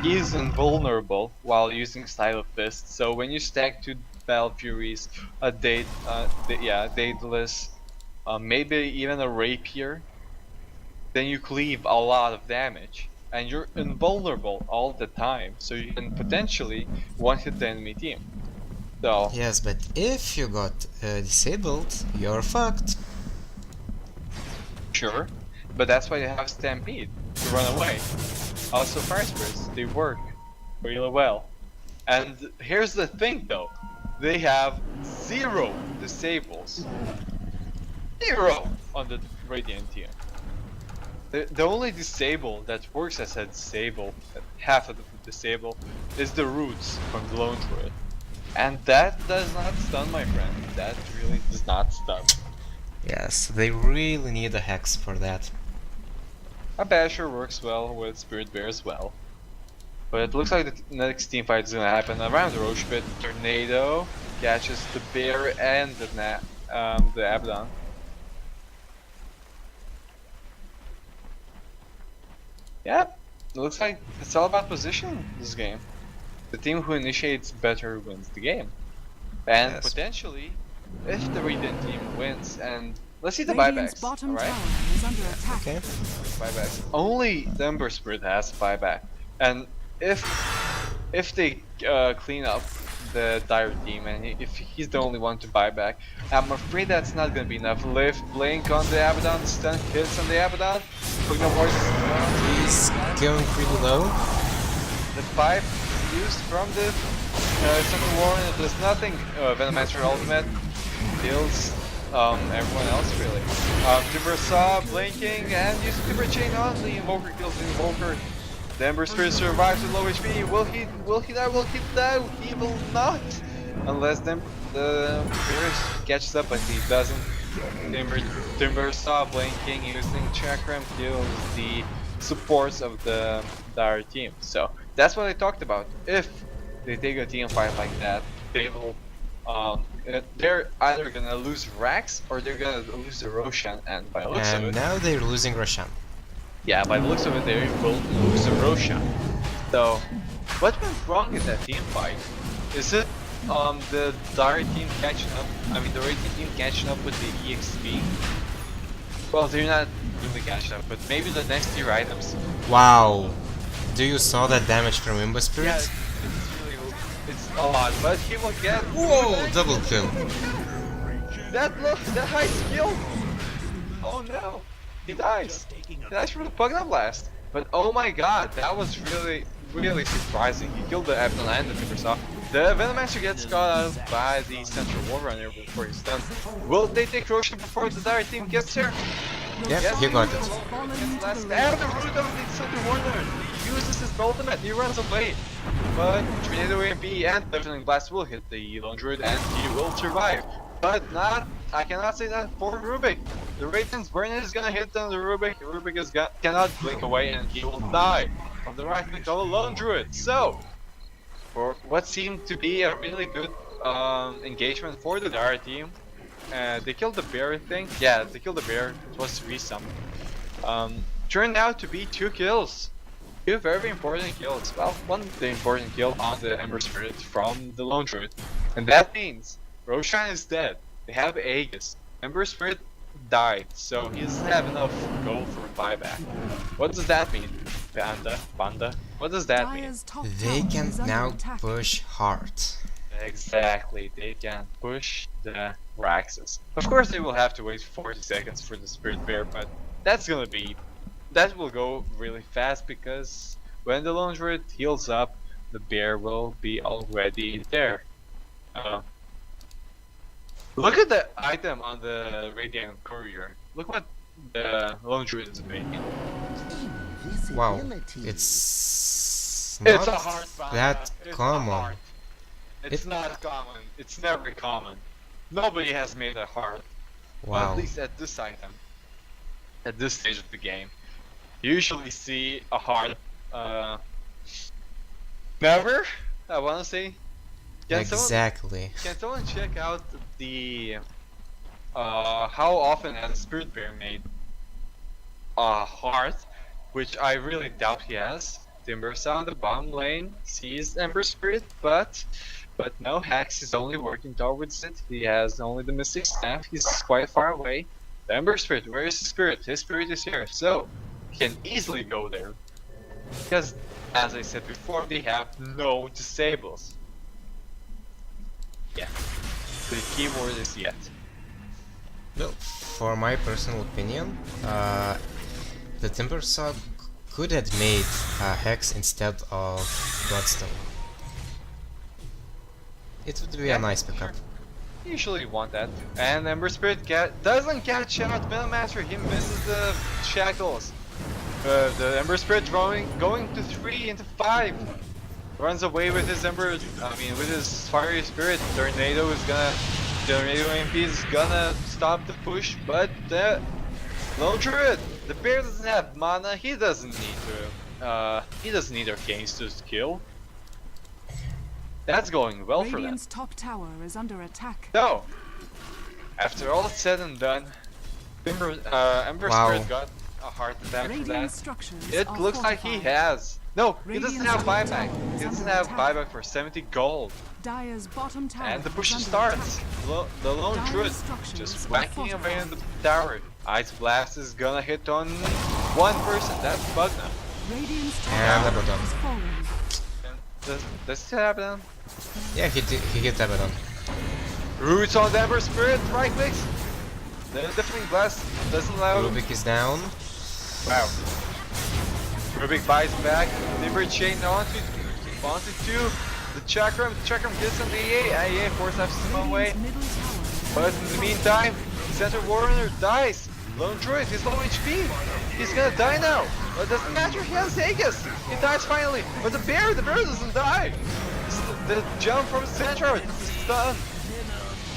he's invulnerable while using Style of Fist. So when you stack 2 Battle Furies, a Daedalus, maybe even a Rapier, then you cleave a lot of damage. And you're invulnerable all the time, so you can potentially one-hit the enemy team. So Yes, but if you got disabled, you're fucked. sure, but that's why you have Stampede to run away. Also Fire Spirits, they work really well. And here's the thing though, they have 0 disables. 0 on the Radiant team. The only disable that works as a disable, half of the disable, is the roots from the Lone Druid. And that does not stun, my friend. That really does not stun. Yes, they really need a hex for that. A Basher works well with Spirit Bear as well. But it looks like the next team fight is gonna happen around the Roche Pit. Tornado catches the bear and the Abaddon. Yeah, it looks like it's all about position this game. The team who initiates better wins the game. And Yes. potentially, if the Radiant team wins, and let's see the Radiant's buybacks, bottom alright? tower is under attack. Okay. Buybacks. Only the Ember Spirit has buyback. And if they clean up the Dire team, and if he's the only one to buy back, I'm afraid that's not gonna be enough. Lift, Blink on the Abaddon, stun hits on the Abaddon. Pugna Voice He's going pretty low. the 5 used from the Central Warren, it does nothing. Venomancer ultimate kills everyone else really. Timber Saw blinking and using Timber Chain on the Invoker, kills the Invoker. The Ember Spirit survives with low HP. Will he die? Will he die? He will not! Unless the Spirit catches up, but he doesn't. Timber Saw blinking using Chakram kills the supports of the Dire team. So that's what I talked about. If they take a team fight like that, they will they're either gonna lose Rax or they're gonna lose the Roshan, and by the looks of And it, now they're losing Roshan. yeah, by the looks of it, they will lose the Roshan. So, what went wrong in that team fight? Is it the Dire team catching up? I mean, the Radiant team catching up with the EXP? Well, they're not really catching up, but maybe the next tier items. Wow. Do you saw that damage from Ember Spirit? Yeah, it's a lot, but he will get. Whoa, double kill. That high skill. Oh no, he dies. He dies from the Pugna Blast. But oh my god, that was really surprising. He killed the Abaddon and the Timbersaw. The Venomancer gets caught out by the Central Warrunner before he's done. Will they take Roshan before the Dire team gets here? Yep, Yes, he got it. Last and the root of the Central Warrunner. uses his ultimate, he runs away. But Tornado AMP and Deafening Blast will hit the Lone Druid and he will survive. But not, I cannot say that for Rubik. The Radiant's Burn is gonna hit on the Rubik. Rubik is cannot blink away and he will die from the right click of the Lone Druid. So, for what seemed to be a really good engagement for the Dara team, they killed the bear, I think. Yeah, they killed the bear. It was resum. Turned out to be 2 kills. 2 very important kills. Well, one the important kill on the Ember Spirit from the Lone Druid. And that means Roshan is dead. They have Aegis. Ember Spirit died, so he doesn't have enough gold for a buyback. What does that mean, Panda? What does that mean? Dire's top They tower can is under now attack. push hard. Exactly, they can push the Raxes. Of course they will have to wait 40 seconds for the Spirit Bear, but that will go really fast because when the Lone Druid heals up, the bear will be already there. Look at the item on the Radiant Courier. Look what the Lone Druid is making. Wow, it's It's not a heart, Panda. that It's a common. heart. It's not common. It's never common. Nobody has made a heart. Wow. At least at this item. At this stage of the game. You usually see a heart. Never? I wanna say. Can someone check out the how often has Spirit Bear made a heart? Which I really doubt he has. Timbersaw on the bottom lane sees Ember Spirit, but no, Hax is only working towards it. He has only the Mystic Staff. He's quite far away. The Ember Spirit, where is his spirit? His spirit is here, so he can easily go there. Because, as I said before, they have no disables. Yeah. The keyword is yet. Well, for my personal opinion, the Timbersaw could have made Hex instead of Bloodstone. It would be a nice pickup. Usually you want that. And Ember Spirit doesn't catch out Metal Master, he misses the shackles. The Ember Spirit going to 3 into 5. Runs away with his with his Fiery Spirit. Tornado AMP is gonna stop the push, but the Lone Druid, the bear doesn't have mana, he doesn't need arcanes to kill. That's going well for them. Radiant's top tower is under attack. So, after all said and done, Ember Wow. Spirit got a heart attack for Radiant that. structures It are looks like he fortified. has. No, he doesn't Radiant's have top buyback. tower is He doesn't under have attack. buyback for 70 gold. Dire's bottom tower And the push is under starts. attack. The Lone Dire's Druid structures just are whacking away fortified. in the tower. Ice Blast is gonna hit on one person. That's Bugna. Radiant's top And tower Abaddon. is falling. Does it happen? Yeah, he hit Abaddon. Roots on the Ember Spirit. Right clicks. The Deafening Blast doesn't allow. Rubik is down. Wow. Rubik buys back. Timber Chain onto 2. The Chakram gets on the EA force him away. Radiant's middle tower. But in the meantime, Center Warrior dies. Lone Druid, he's low HP. He's gonna die now. But it doesn't matter, he has Aegis. He dies finally. But the bear doesn't die. The jump from Center is done.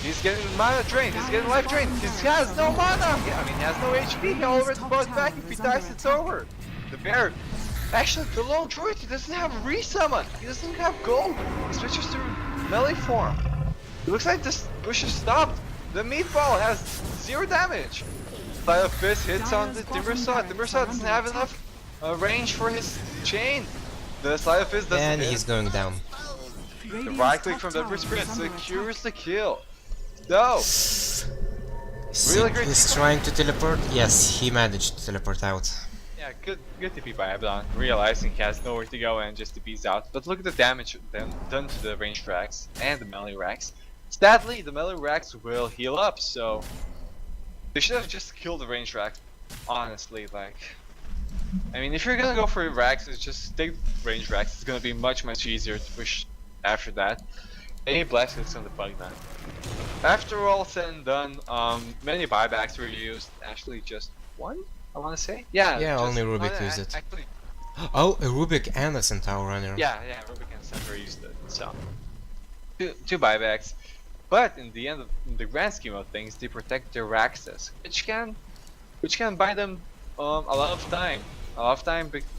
He's getting mana drained, he's getting life drained. He has no mana. He has no HP. He already bought back. If he dies, it's over. The bear. Actually, the Lone Druid, he doesn't have resummon. He doesn't have gold. He switches to melee form. It looks like this push is stopped. The meatball has 0 damage. Sleight of Fist hits on the Timbersaw. Timbersaw doesn't have enough range for his chain. The Sleight of Fist doesn't And hit. he's going down. The Radiant's right click top from the tower is Spirit under secures attack. the kill. No. Really great. He's trying to teleport. Yes, he managed to teleport out. Yeah, good TP by Abaddon, realizing he has nowhere to go and just TP's out. But look at the damage done to the ranged racks and the melee racks. Sadly, the melee racks will heal up, so they should have just killed the ranged racks. Honestly, if you're gonna go for racks, it's just take ranged racks. It's gonna be much easier to push after that. Any blast hits on the bug now. After all said and done, many buybacks were used. Actually, just one, I want to say. Yeah. Yeah, just only Rubik one, used it. Actually, Oh, a Rubik and a Centaur runner. Yeah, Rubik and Centaur used it. So two buybacks, but in the grand scheme of things, they protect their access, which can buy them a lot of time,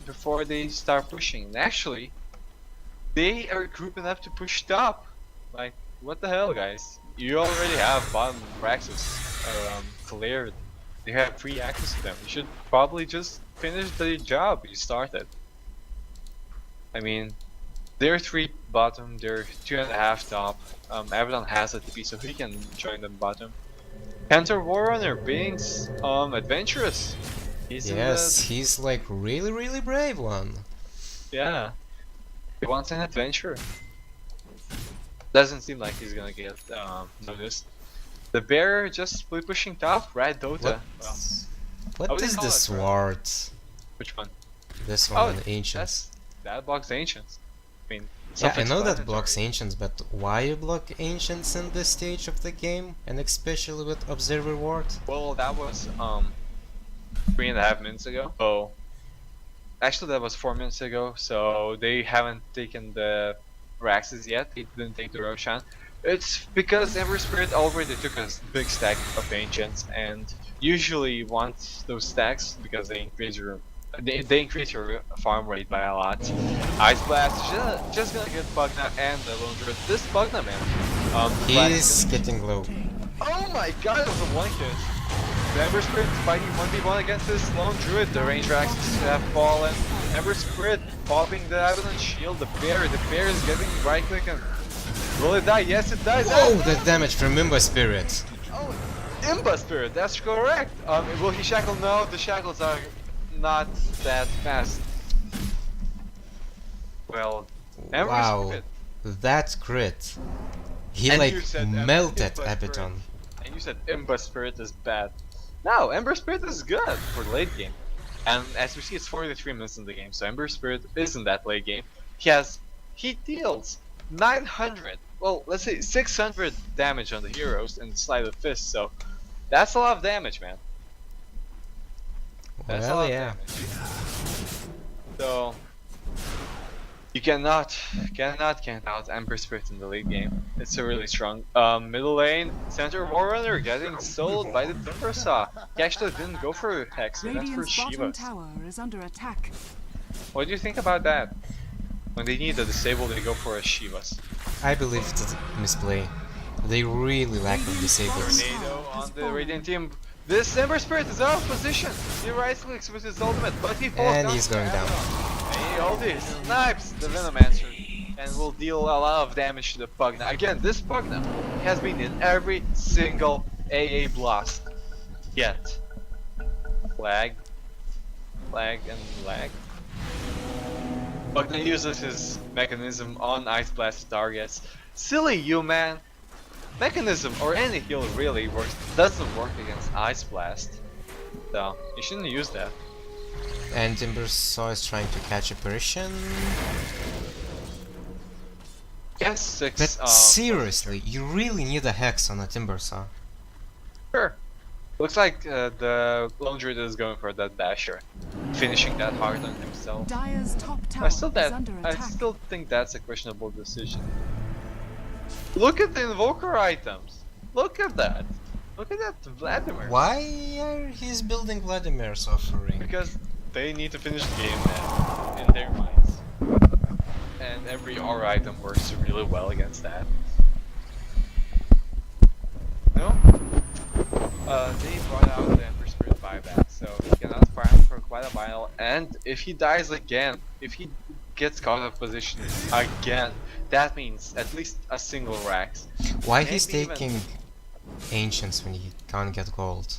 before they start pushing. And actually, they are grouping up to push top. Like, what the hell, guys? You already have bottom access cleared. You have free access to them. You should probably just finish the job you started. I mean, they're 3 bottom, they're 2.5 top. Abaddon has a TP, so he can join them bottom. Panther Warrunner being adventurous. He's like really brave one. Yeah. He wants an adventure. Doesn't seem like he's gonna get noticed. The bear just pushing top, right? Dota. What would is call the it, sword? Which one? This one, Ancients. That blocks Ancients. I mean, Yeah, I know that self-explanatory. blocks Ancients, but why you block Ancients in this stage of the game, and especially with Observer Ward? Well, that was 3.5 minutes ago. Oh, actually, that was 4 minutes ago. So they haven't taken the Raxes yet. They didn't take the Roshan. It's because Ember Spirit already took a big stack of Ancients, and usually you want those stacks because they increase your farm rate by a lot. Ice Blast just gonna get Pugna and the Lone Druid. This Pugna, man. He's getting low. Oh my god, it was a one hit. The Ember Spirit fighting 1v1 against this Lone Druid. The range Raxes have fallen. Ember Spirit popping the Avalanche Shield. The bear is getting right click and will it die? Yes, it dies. Oh, the damage from Imba Spirit. Oh, Imba Spirit, that's correct. Will he shackle? No, the shackles are not that fast. Well, Ember Wow, Spirit. that crit. He And like you said melted Imba Spirit. Abaddon. And you said Ember Spirit is bad. No, Ember Spirit is good for the late game. And as we see, it's 43 minutes in the game, so Ember Spirit isn't that late game. He deals 900, well, let's say 600 damage on the heroes in Slide of Fist, so that's a lot of damage, man. That's a Well, lot of yeah. damage. So you cannot count out Ember Spirit in the late game. It's a really strong middle lane. Center Warrunner getting sold by the Timber Saw. He actually didn't go for Hex, he went for Radiant's bottom Shiva. tower is under attack. What do you think about that? When they need a disable, they go for a Shivas. I believe it's a misplay. They really lack of disables. Tornado on the Radiant team. This Ember Spirit is out of position. He right clicks with his ultimate, but he falls And down he's to going down. Abaddon. And he snipes the Venomancer and will deal a lot of damage to the Pugna. Again, this Pugna has been in every single AA blast yet. Lag, and lag. Pugna uses his mechanism on Ice Blast targets. Silly you, man! Mechanism or any heal really doesn't work against Ice Blast. So you shouldn't use that. And Timbersaw is trying to catch Apparition. Yes, 6. But seriously, you really need a Hex on a Timbersaw. Sure. Looks like the Lone Druid is going for that Dasher, finishing that hard on himself. Dire's top tower I still is under I attack. still think that's a questionable decision. Look at the Invoker items. Look at that. Look at that Vladimir. Why are he's building Vladimir's offering? Because they need to finish the game now, in their minds. And every R item works really well against that. No? They brought out the Ember Spirit buyback, so he cannot farm for quite a while. And if he dies again, if he gets caught out of position again, that means at least a single Rax. Why he's Maybe even- taking Ancients when he can't get gold?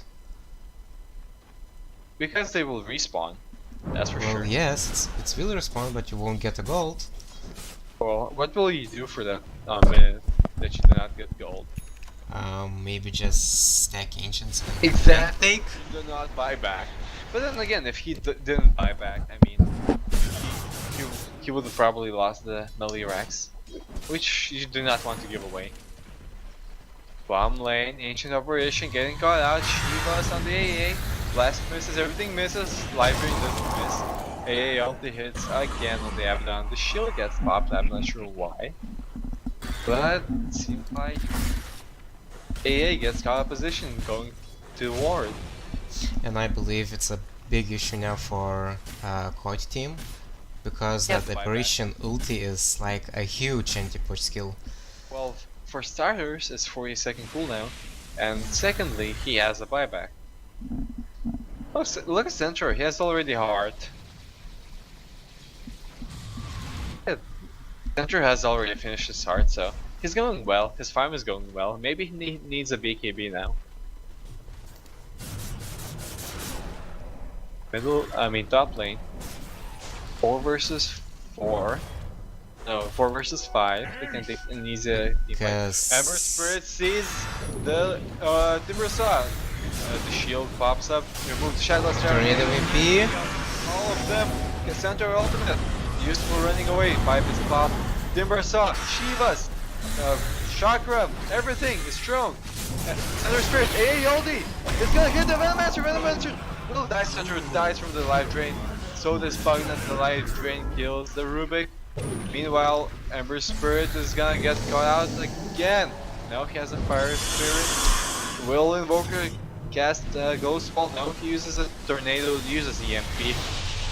Because they will respawn. That's for Well, sure. yes, it's will respawn, but you won't get a gold. Well, what will you do for the minute that you do not get gold? Maybe just stack Ancients and Exactly. take. Do not buy back. But then again, if he didn't buy back, I mean, he would have probably lost the melee Rax, which you do not want to give away. Bomb lane, Ancient Operation getting caught out, Shivas on the AA, Blast misses, everything misses, Live Drain doesn't miss. AA ulti hits again on the Abaddon. The shield gets popped, I'm not sure why. But it seems like AA gets caught out of position going to ward. And I believe it's a big issue now for Koit team, because Yes, that buyback. apparition ulti is like a huge anti-push skill. Well, for starters, it's 40-second cooldown, and secondly, he has a buyback. Look at Centro, he has already heart. Yeah, Centro has already finished his heart, so he's going well. His farm is going well. Maybe he needs a BKB now. Top lane. 4 versus 4. No, 4 versus 5. They can take an easy team fight. Because Ember Spirit sees the Timber Saw. The shield pops up. Remove the Shadow Tornado VP. All of them. Cassandra ultimate. Used for running away. 5 is pop. Timber Saw. Shivas. Chakra. Everything is thrown. Ember Spirit. AA Yoldi. It's gonna hit the Venomancer. Venomancer. Little dice center dies from the life drain. So does Pugnet. The life drain kills the Rubik. Meanwhile, Ember Spirit is gonna get caught out again. Now he has a Fire Spirit. Will Invoker cast Ghost Ball? No, he uses a Tornado, uses EMP.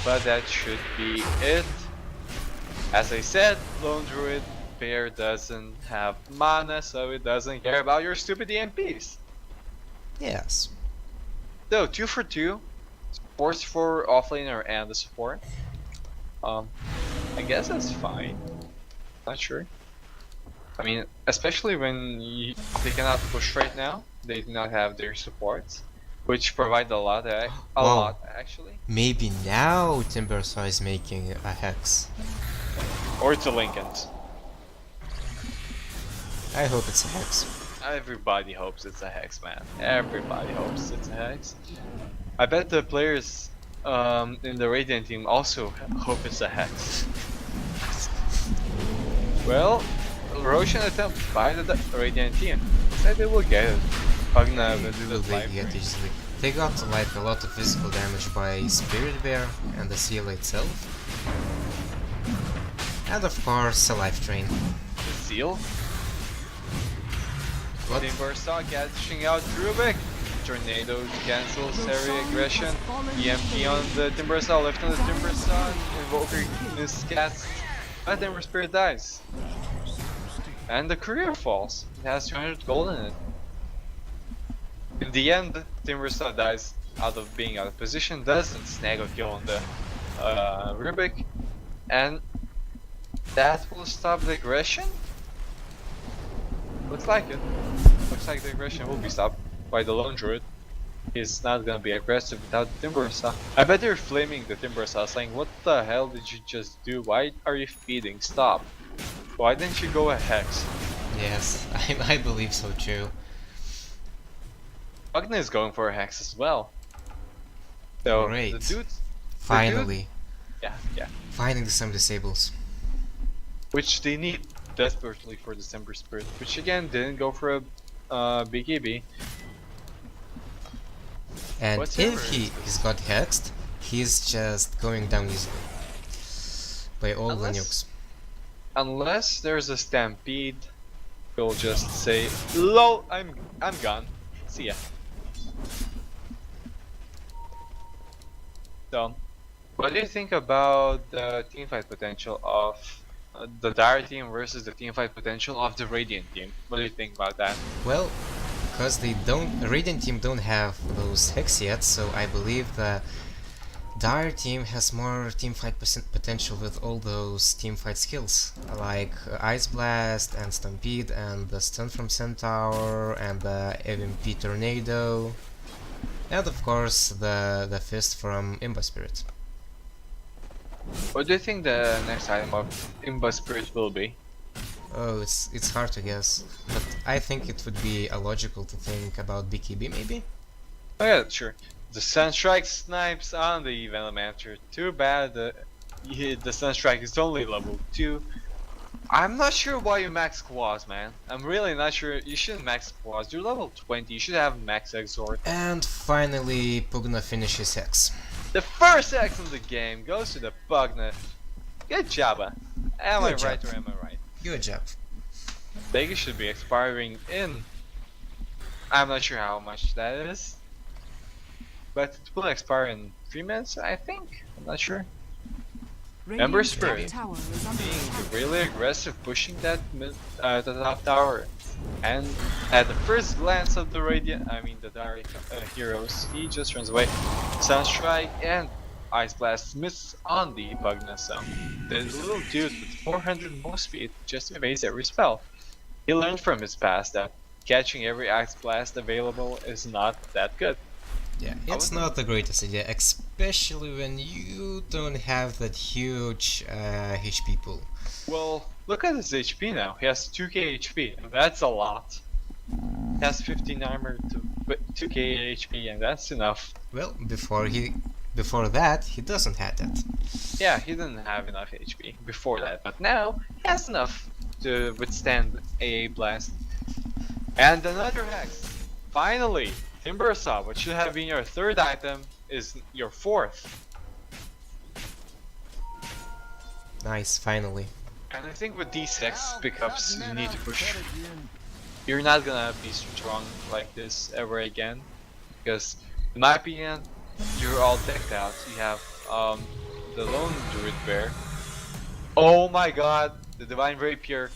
But that should be it. As I said, Lone Druid Bear doesn't have mana, so it doesn't care about your stupid EMPs. Yes. So 2 for 2. Supports for offlaner and the support. I guess that's fine. Not sure. I mean, especially when they cannot push right now. They do not have their supports, which provide a lot. Lot actually. Maybe now Timbersaw is making a hex. Or it's a Lincoln's. I hope it's a hex. Everybody hopes it's a hex, man. Everybody hopes it's a hex. I bet the players in the Radiant team also hope it's a hex. Well, Roshan attempt by the Radiant team. Said they will get it. Pugna will do Will the they live get drain. easily? They got like a lot of physical damage by Spirit Bear and the seal itself. And of course a life drain. The seal. What? Timber Saw catching out Rubik. Tornado cancels area aggression. EMP on the Timber Saw, left on the Timber Saw. Invoker miscasts. But Timber Spirit dies. And the courier falls. It has 200 gold in it. In the end, Timber Saw dies out of being out of position, doesn't snag a kill on the Rubik. And that will stop the aggression? Looks like it. Looks like the aggression will be stopped by the Lone Druid. He's not gonna be aggressive without the Timber Saw. I bet they're flaming the Timber Saw, saying, what the hell did you just do? Why are you feeding? Stop. Why didn't you go a hex? Yes, I believe so too. Pugna is going for a hex as well. So Great. the dudes, Finally. yeah. Finding some disables. Which they need desperately for December Spirit, which again didn't go for a BKB. And What's if your- he's got hexed, he's just going down easily. By all the Unless- nukes. Unless there's a stampede, we'll just say, "Lol, I'm gone. See ya." So, what do you think about the teamfight potential of the Dire team versus the teamfight potential of the Radiant team? What do you think about that? Well, because Radiant team don't have those hex yet, so I believe the Dire team has more teamfight potential with all those teamfight skills, like Ice Blast and Stampede and the Stun from Centaur and the EMP Tornado, and of course the Fist from Imba Spirit. What do you think the next item of Imba Spirit will be? Oh, it's hard to guess, but I think it would be illogical to think about BKB maybe? Oh yeah, sure. The Sunstrike snipes on the Venomancer. Too bad the Sunstrike is only level 2. I'm not sure why you max Quas, man. I'm really not sure. You shouldn't max Quas. You're level 20. You should have max Exort. And finally Pugna finishes hex. The first X in the game goes to the Pugna. Good job. Am I Good right job. or am I right? Good job. Vegas should be expiring in. I'm not sure how much that is. But it will expire in 3 minutes, I think. I'm not sure. Ember Radiant's top Spirit tower is under being attack. really aggressive, pushing that the top tower. And at the first glance of the the Dari heroes, he just runs away. Sunstrike and Ice Blast miss on the Pugna, so the little dude with 400 move speed just evades every spell. He learned from his past that catching every Ice Blast available is not that good. Yeah, it's not the greatest idea, especially when you don't have that huge HP pool. Well, look at his HP now. He has 2k HP, and that's a lot. He has 15 armor to 2k HP, and that's enough. Well, before that, he doesn't have that. Yeah, he didn't have enough HP before that, but now he has enough to withstand AA Blast. And another Hex. Finally, Timber Saw, what should have been your third item, is your fourth. Nice, finally. And I think with these Hex pickups, you need to push. You're not gonna be strong like this ever again, because in my opinion, you're all decked out. You have the Lone Druid Bear. Oh my god, the Divine Rapier.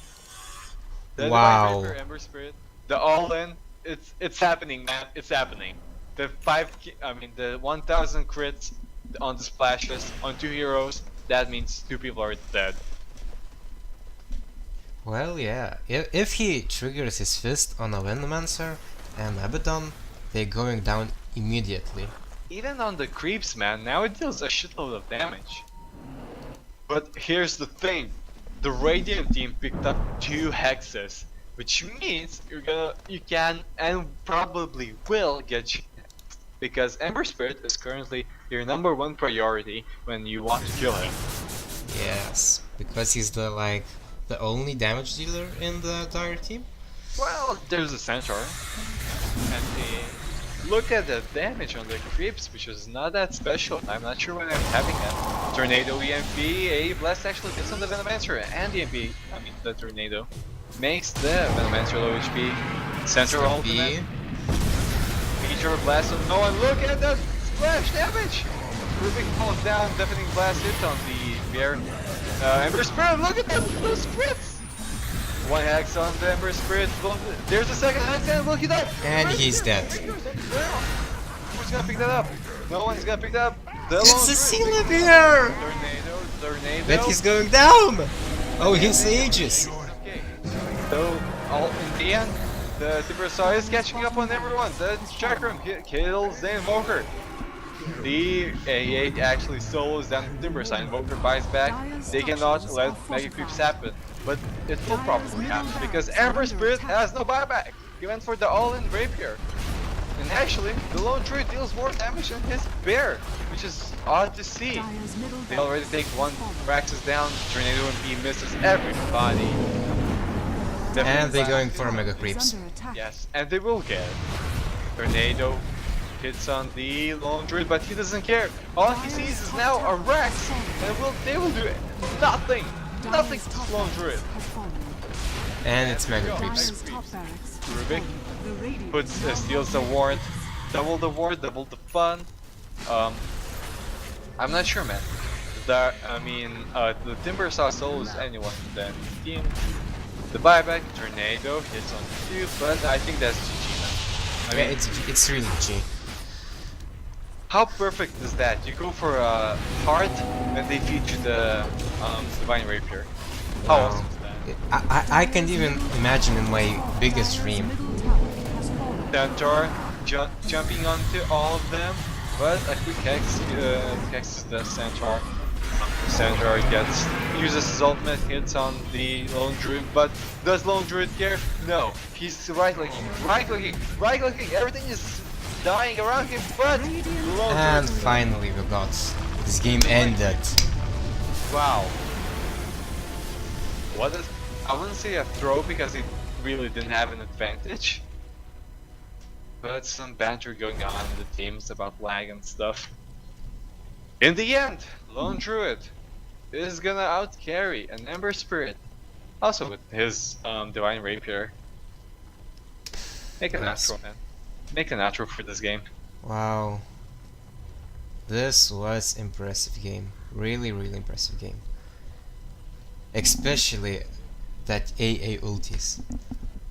The Wow. Divine Rapier Ember Spirit. The all-in. It's happening, man. It's happening. The 1000 crits on the splashes on 2 heroes. That means 2 people are dead. Well, yeah. If he triggers his fist on a Venomancer and Abaddon, they're going down immediately. Even on the creeps, man, now it deals a shitload of damage. But here's the thing. The Radiant team picked up 2 hexes, which means you can and probably will get you, because Ember Spirit is currently your #1 priority when you want to kill him. Yes, because he's the only damage dealer in the entire team. Well, there's a Centaur, and look at the damage on the creeps, which is not that special. I'm not sure when I'm having that. Tornado EMP, a blast actually gets on the Venomancer, and EMP, the tornado, makes the Venomancer low HP. Centaur ultimate. Meteor blast on no one. Look at that splash damage! Rubik falls down, deafening blast hit on the bear. Ember Spirit, look at those crits! 1 hex on the Ember Spirit. There's a second hex, and look, he died! And he's dead. Who's gonna pick that up? No one's gonna pick that up. It's a Scylla Bear! Tornado. But he's going down! Oh, his ages! Okay. So, in the end, the Timber Saw is catching up on everyone. The Chakram kills the Invoker. The A8 actually solos down the Timber Saw. Invoker buys back. They cannot let Mega Creeps happen. But it will probably happen because Ember Spirit has no buyback. He went for the all-in Rapier. And actually, the Lone Druid deals more damage than his Bear, which is odd to see. They already take 1 Praxis down, Tornado MP misses everybody. And they're going for Mega Creeps. Yes, and they will get it. Tornado hits on the Lone Druid, but he doesn't care. All he sees is now a Rex, and they will do nothing. Nothing to this Lone Druid. And it's Mega Creeps. Rubik steals the ward. Double the ward, double the fun. I'm not sure, man. The Timber Saw solos anyone then team. The buyback tornado hits on the 2, but I think that's GG, man. It's really G. How perfect is that? You go for a heart, and they feed you the Divine Rapier. How Wow. awesome is that? I can't even imagine in my biggest dream. Centaur jumping onto all of them, but a quick hex hexes the Centaur. Centaur uses his ultimate, hits on the Lone Druid, but does Lone Druid care? No. He's right-clicking, everything is dying around him, but the Lone And Druid... finally we got this game ended. Wow. I wouldn't say a throw because he really didn't have an advantage. But some banter going on in the teams about lag and stuff. In the end, Lone Druid is gonna outcarry an Ember Spirit, also with his Divine Rapier. Make a That's- natural, man. Make a natural for this game. Wow. This was impressive game. Really, really impressive game. Especially that AA ultis.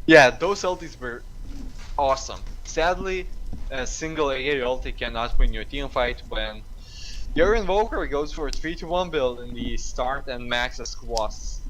Yeah, those ultis were awesome. Sadly, a single AA ulti cannot win your team fight when your Invoker goes for a 3-1 build in the start and max as Squaws.